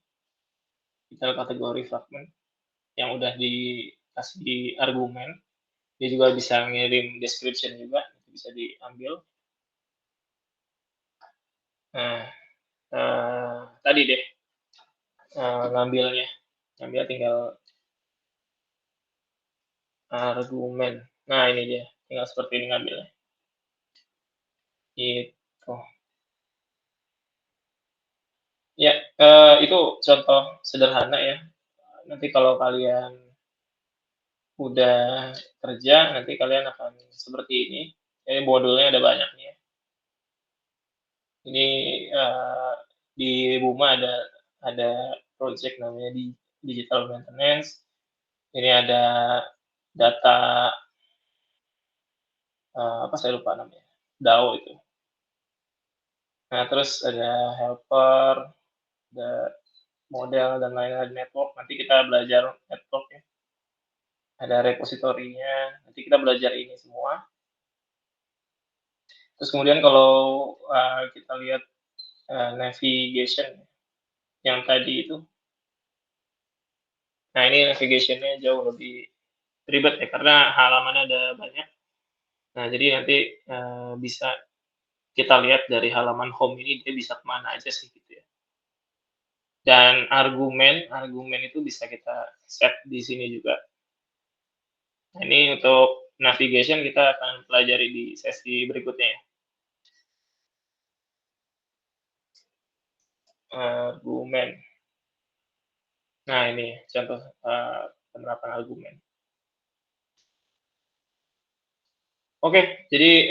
Kita kategori fragmen yang udah dikasih argumen. Dia juga bisa ngirim description juga, bisa diambil. Nah, tadi deh ngambil tinggal argumen. Nah, ini dia, tinggal seperti ini ngambilnya. Gitu. Ya, itu contoh sederhana ya. Nanti kalau kalian udah kerja, nanti kalian akan seperti ini. Ini modulnya ada banyak nih ya. Ini di Buma ada project namanya di digital maintenance. Ini ada data saya lupa namanya, DAO itu. Nah, terus ada helper, ada model dan lain-lain, network. Nanti kita belajar network ya. Ada repositorinya. Nanti kita belajar ini semua. Terus kemudian kalau kita lihat navigation yang tadi itu. Nah, ini navigation-nya jauh lebih ribet ya, karena halamannya ada banyak. Nah, jadi nanti bisa kita lihat dari halaman home ini dia bisa kemana aja sih gitu ya. Dan argumen itu bisa kita set di sini juga. Nah, ini untuk navigation kita akan pelajari di sesi berikutnya ya. Argumen. Nah, ini contoh penerapan argumen. Oke, jadi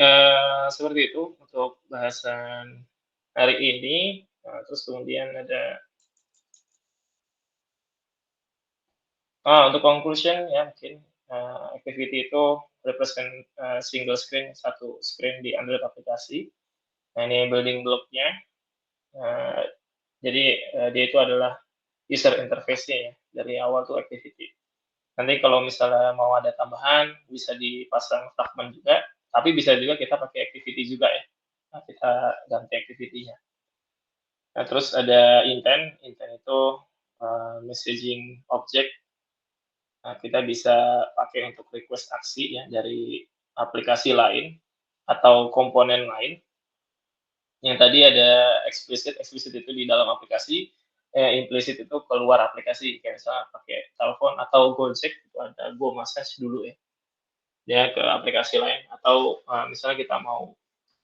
seperti itu untuk bahasan hari ini. Terus kemudian ada untuk conclusion ya, mungkin activity itu represent single screen, satu screen di Android aplikasi. Nah, ini building block-nya. Jadi dia itu adalah user interface-nya ya, dari awal tuh activity. Nanti kalau misalnya mau ada tambahan, bisa dipasang fragment juga, tapi bisa juga kita pakai activity juga ya. Nah, kita ganti activity-nya. Nah, terus ada intent itu messaging object. Nah, kita bisa pakai untuk request aksi ya dari aplikasi lain atau komponen lain. Yang tadi ada explicit itu di dalam aplikasi, implicit itu keluar aplikasi, kayak misalnya pakai telepon atau Gojek itu ada Go Message dulu ya. Dia ke aplikasi lain, atau misalnya kita mau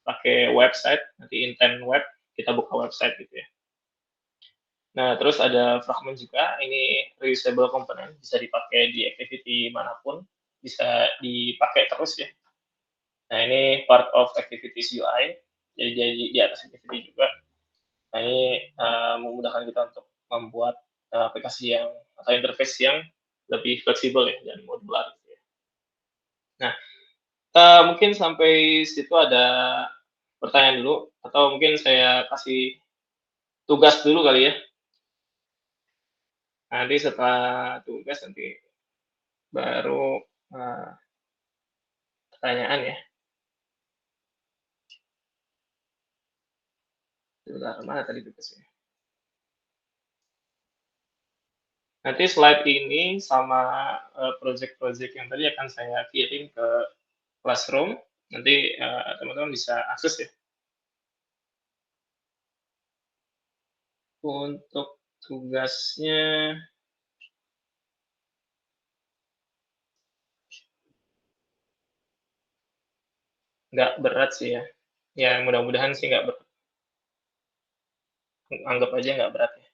pakai website, nanti intent web, kita buka website gitu ya. Nah, terus ada fragment juga, ini reusable component, bisa dipakai di activity manapun, bisa dipakai terus ya. Nah, ini part of activities UI, jadi di atas activity juga. Nah, ini memudahkan kita untuk membuat aplikasi atau interface yang lebih fleksibel ya, dan modular gitu ya. Nah, mungkin sampai situ ada pertanyaan dulu, atau mungkin saya kasih tugas dulu kali ya. Nanti setelah tugas nanti baru pertanyaan ya. Sebentar, mana tadi tugasnya? Nanti slide ini sama project-project yang tadi akan saya kirim ke Classroom. Nanti teman-teman bisa akses ya. Untuk tugasnya nggak berat sih ya. Ya mudah-mudahan sih nggak berat. Anggap aja nggak berat ya.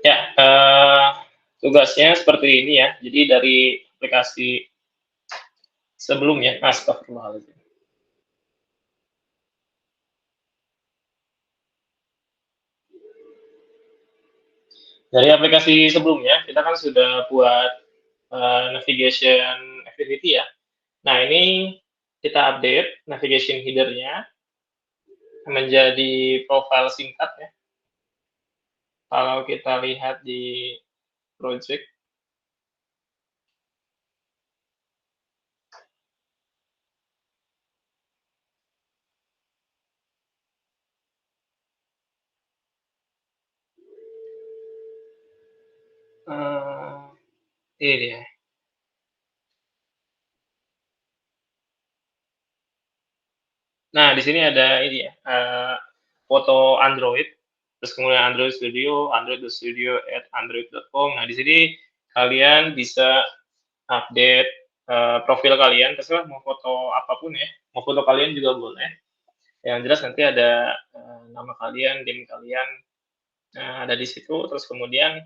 Ya, tugasnya seperti ini ya. Jadi dari aplikasi sebelumnya, astagfirullahaladzim. Dari aplikasi sebelumnya, kita kan sudah buat navigation activity ya. Nah, ini kita update navigation header-nya menjadi profile singkat ya. Kalau kita lihat di project, ini dia. Nah, di sini ada ini ya, foto Android, terus kemudian Android Studio, android.studio@android.com. Nah, di sini kalian bisa update profil kalian, terserah mau foto apapun ya, mau foto kalian juga boleh. Yang jelas nanti ada nama kalian, game kalian ada di situ. Terus kemudian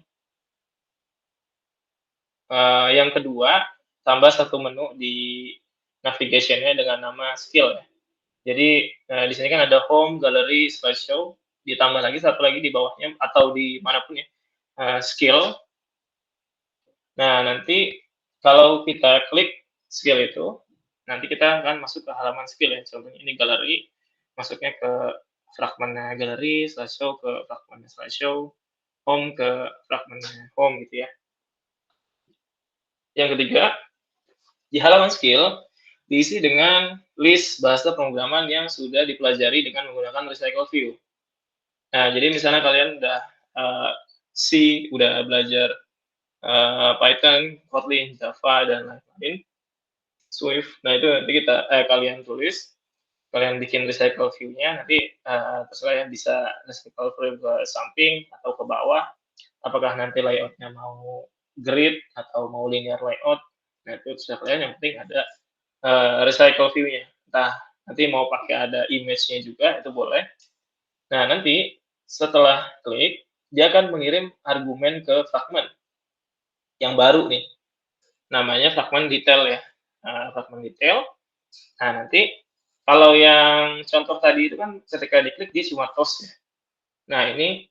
yang kedua, tambah satu menu di navigation-nya dengan nama skill ya. Jadi di sini kan ada home, gallery, slideshow, ditambah lagi satu lagi di bawahnya atau di manapun ya, skill. Nah, nanti kalau kita klik skill itu, nanti kita akan masuk ke halaman skill ya. Contohnya ini gallery, masuknya ke fragmennya gallery, slideshow ke fragmennya slideshow, home ke fragmennya home gitu ya. Yang ketiga, di halaman skill diisi dengan list bahasa pemrograman yang sudah dipelajari dengan menggunakan Recycle View. Nah, jadi misalnya kalian udah C, udah belajar Python, Kotlin, Java, dan lain-lain, Swift. Nah, itu nanti kalian tulis, kalian bikin Recycle View-nya, nanti terserah ya, bisa Recycle View ke samping atau ke bawah, apakah nanti layout-nya mau grid atau mau linear layout. Nah, itu terserah kalian, yang penting ada recycle view-nya. Entah nanti mau pakai ada image-nya juga, itu boleh. Nah, nanti setelah klik, dia akan mengirim argumen ke fragmen yang baru nih. Namanya fragmen detail ya. Fragmen detail. Nah, nanti kalau yang contoh tadi itu kan ketika diklik dia cuma toast ya. Nah, ini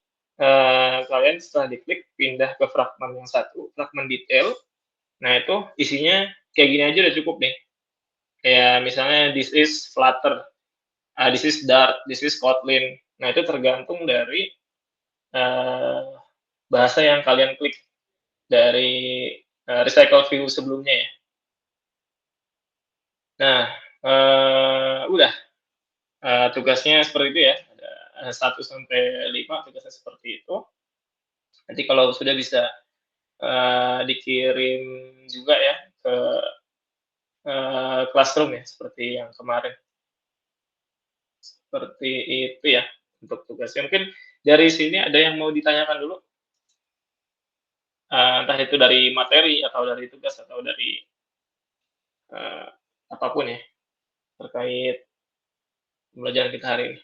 kalian setelah diklik pindah ke fragmen yang satu, fragmen detail. Nah, itu isinya kayak gini aja udah cukup nih. Kayak misalnya this is Flutter, this is Dart, this is Kotlin. Nah, itu tergantung dari bahasa yang kalian klik dari Recycle View sebelumnya ya. Nah, udah. Tugasnya seperti itu ya. Ada 1-5 tugasnya seperti itu. Nanti kalau sudah bisa dikirim juga ya ke Classroom ya, seperti yang kemarin. Seperti itu ya untuk tugasnya. Mungkin dari sini ada yang mau ditanyakan dulu? Entah itu dari materi atau dari tugas atau dari apapun ya terkait pembelajaran kita hari ini.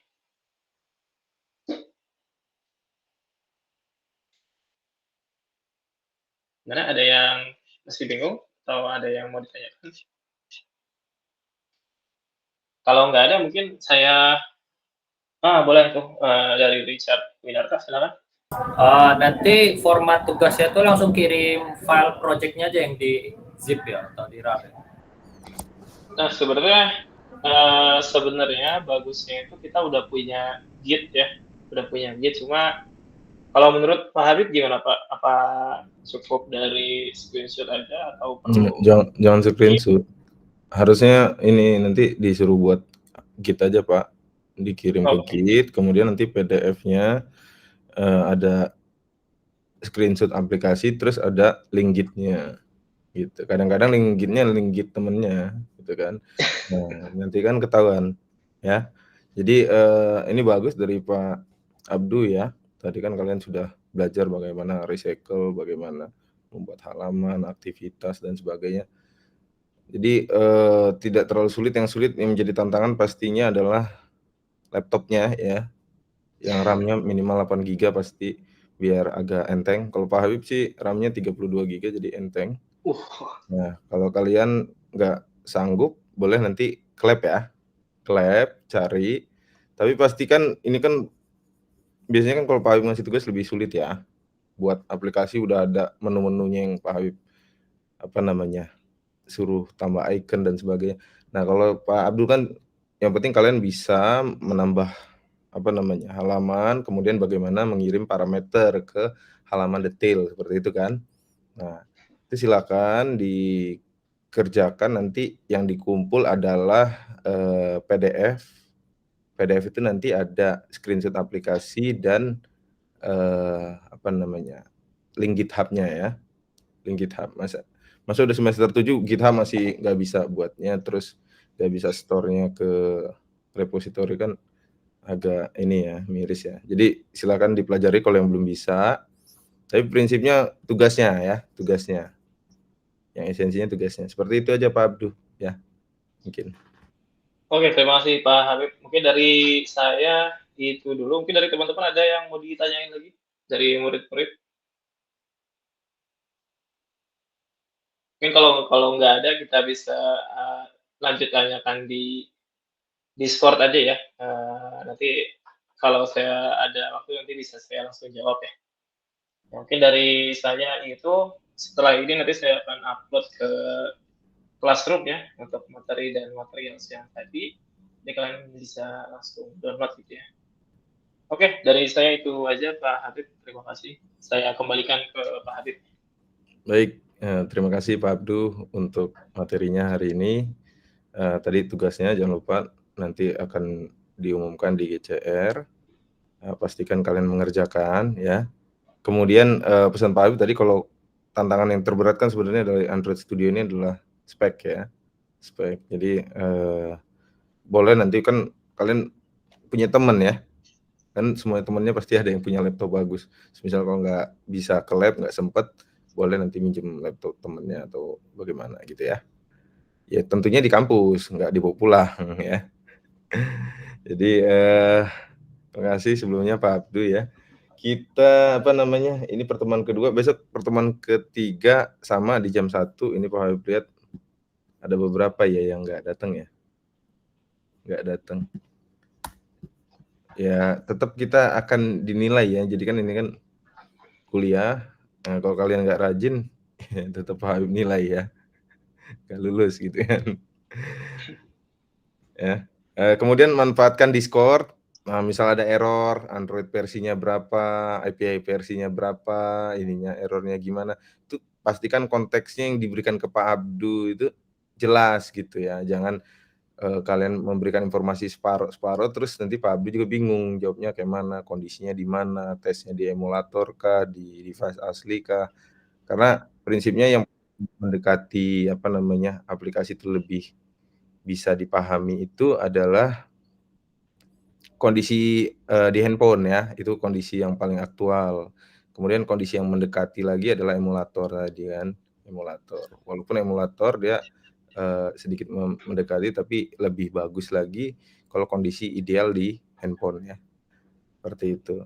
Mana ada yang masih bingung atau ada yang mau ditanyakan? Kalau nggak ada mungkin saya boleh tuh dari Richard Winarta, silakan. Nanti format tugasnya tuh langsung kirim file projectnya aja yang di zip ya atau di RAR. Nah, sebenarnya Sebenarnya bagusnya itu kita udah punya Git ya, cuma kalau menurut Pak Habib gimana Pak? Apa cukup dari screenshot aja atau perlu? Jangan screenshot. Harusnya ini nanti disuruh buat Git aja Pak, dikirim ke Git, kemudian nanti PDF-nya ada screenshot aplikasi, terus ada link Git-nya, gitu. Kadang-kadang link Git-nya link Git temennya, gitu kan. Nah, nanti kan ketahuan, ya. Jadi ini bagus dari Pak Abdu ya. Tadi kan kalian sudah belajar bagaimana recycle, bagaimana membuat halaman, aktivitas dan sebagainya. Jadi tidak terlalu sulit. Yang sulit yang menjadi tantangan pastinya adalah laptopnya ya, yang RAM-nya minimal 8 GB pasti biar agak enteng. Kalau Pak Habib sih RAM-nya 32 GB jadi enteng. Nah, kalau kalian nggak sanggup boleh nanti klep ya, klep cari. Tapi pastikan ini kan biasanya kan kalau Pak Habib ngasih tugas lebih sulit ya. Buat aplikasi udah ada menu-menunya yang Pak Habib suruh tambah icon dan sebagainya. Nah, kalau Pak Abdul kan yang penting kalian bisa menambah halaman, kemudian bagaimana mengirim parameter ke halaman detail seperti itu kan. Nah, itu silakan dikerjakan, nanti yang dikumpul adalah PDF. PDF itu nanti ada screenshot aplikasi dan link GitHub-nya ya. Link GitHub. Masa udah semester 7 GitHub masih nggak bisa buatnya, terus nggak bisa store-nya ke repository kan agak ini ya, miris ya. Jadi silakan dipelajari kalau yang belum bisa. Tapi prinsipnya tugasnya. Yang esensinya tugasnya. Seperti itu aja Pak Abdu ya. Mungkin. Oke, terima kasih Pak Habib. Mungkin dari saya itu dulu. Mungkin dari teman-teman ada yang mau ditanyain lagi dari murid-murid? Mungkin kalau nggak ada kita bisa lanjut tanyakan di Discord aja ya. Nanti kalau saya ada waktu nanti bisa saya langsung jawab ya. Mungkin dari saya itu setelah ini nanti saya akan upload ke Classroom ya untuk materi dan material yang tadi. Jadi kalian bisa langsung download gitu ya. Oke, dari saya itu aja Pak Habib. Terima kasih. Saya kembalikan ke Pak Habib. Baik, terima kasih Pak Abdu untuk materinya hari ini. Tadi tugasnya jangan lupa nanti akan diumumkan di GCR. Pastikan kalian mengerjakan ya. Kemudian pesan Pak Habib tadi, kalau tantangan yang terberat kan sebenarnya dari Android Studio ini adalah spek ya. Spek. Jadi boleh nanti kan kalian punya teman ya. Kan semua temannya pasti ada yang punya laptop bagus. Misal kalau nggak bisa ke lab, nggak sempet, boleh nanti minjem laptop temennya atau bagaimana gitu ya. Ya tentunya di kampus, nggak dibawa pulang ya. Jadi terima kasih sebelumnya Pak Abdu ya. Kita ini pertemuan kedua, besok pertemuan ketiga sama di jam 1. Ini Pak Habib lihat ada beberapa ya yang nggak datang ya. Nggak datang. Ya tetap kita akan dinilai ya. Jadi kan ini kan kuliah. Nah, kalau kalian nggak rajin, ya tetap Pak Habib nilai ya. Nggak lulus gitu kan. Ya. Kemudian manfaatkan Discord. Nah, misal ada error, Android versinya berapa, API versinya berapa, errornya gimana, itu pastikan konteksnya yang diberikan ke Pak Abdu itu jelas gitu ya. Jangan kalian memberikan informasi separuh terus nanti Pak Abdu juga bingung jawabnya kayak mana, kondisinya di mana, tesnya di emulator kah, di device asli kah. Karena prinsipnya yang mendekati aplikasi itu lebih bisa dipahami itu adalah kondisi di handphone ya, itu kondisi yang paling aktual. Kemudian kondisi yang mendekati lagi adalah emulator tadi kan, emulator. Walaupun emulator dia sedikit mendekati, tapi lebih bagus lagi kalau kondisi ideal di handphone ya, seperti itu.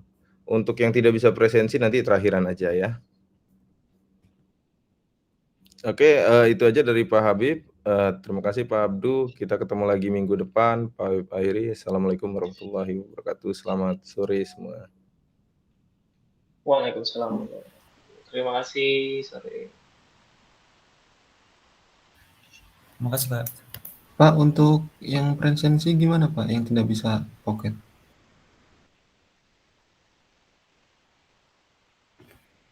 Untuk yang tidak bisa presensi nanti terakhiran aja ya. Oke, itu aja dari Pak Habib. Terima kasih Pak Abdu. Kita ketemu lagi minggu depan. Pak Habib akhiri. Assalamualaikum warahmatullahi wabarakatuh. Selamat sore semua. Waalaikumsalam. Terima kasih. Sore. Terima kasih Pak. Pak, untuk yang presensi gimana Pak, yang tidak bisa pocket?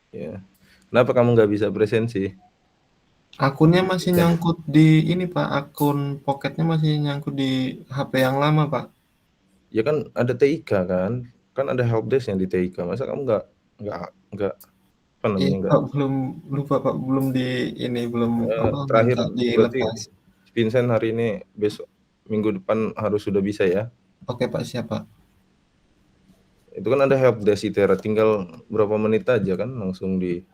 Ya. Kenapa kamu nggak bisa presensi? Akunnya masih nyangkut di ini Pak, akun pocketnya masih nyangkut di HP yang lama Pak. Ya kan ada TIK kan? Kan ada helpdesk-nya di TIK. Masa kamu nggak apa namanya Iya nggak? Pak, belum lupa Pak, belum di ini, belum Terakhir minta berarti dilepas. Vincent hari ini, besok minggu depan harus sudah bisa ya. Oke Pak, siap Pak. Itu kan ada helpdesk ITERA, tinggal berapa menit aja kan langsung di.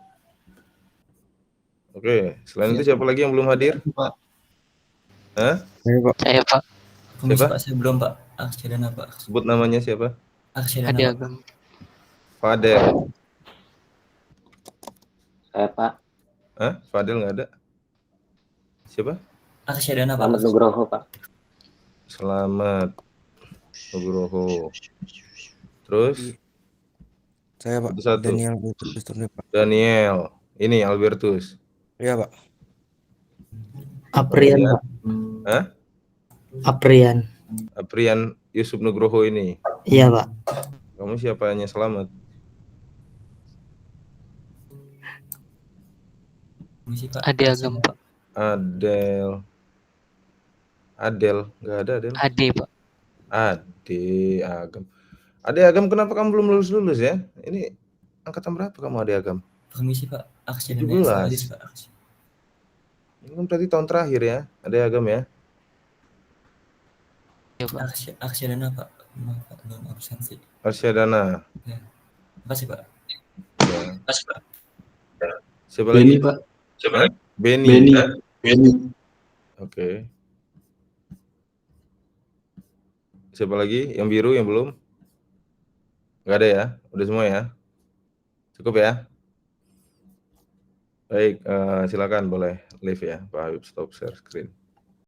Oke, selain itu siapa lagi yang belum hadir? Pak. Hah? Saya Pak. Siapa? Pak, saya belum Pak. Aksyadana Pak. Sebut namanya siapa? Aksyadana Adi Pak. Agam. Fadel. Saya Pak. Hah? Fadel nggak ada? Siapa? Aksyadana Pak. Selamat Nugroho Pak. Selamat Nugroho. Terus? Saya Pak. Satu. Daniel Albertus Pak. Daniel. Ini Albertus. Iya Pak. Aprian Pak. Hah? Aprian. Aprian Yusuf Nugroho ini. Iya Pak. Kamu siapanya? Selamat. Adi Agam Pak. Adel, nggak ada Adel. Adi Pak. Ade Agam. Ade Agam, kenapa kamu belum lulus ya? Ini angkatan berapa kamu Ade Agam? Permisi Pak. Aksyadana 17. Pak. Ini kan berarti tahun terakhir ya, Ade Agam ya? Ya Pak. Aksyadana Pak. Maaf Pak, belum absensi. Arsyadana. Ya. Makasih Pak. Ya. Makasih Pak. Siapa lagi? Pak. Siapa? Beni. Oke. Siapa lagi? Yang biru yang belum? Nggak ada ya? Udah semua ya? Cukup ya? Baik, silakan boleh leave ya, Pak Habib, stop share screen.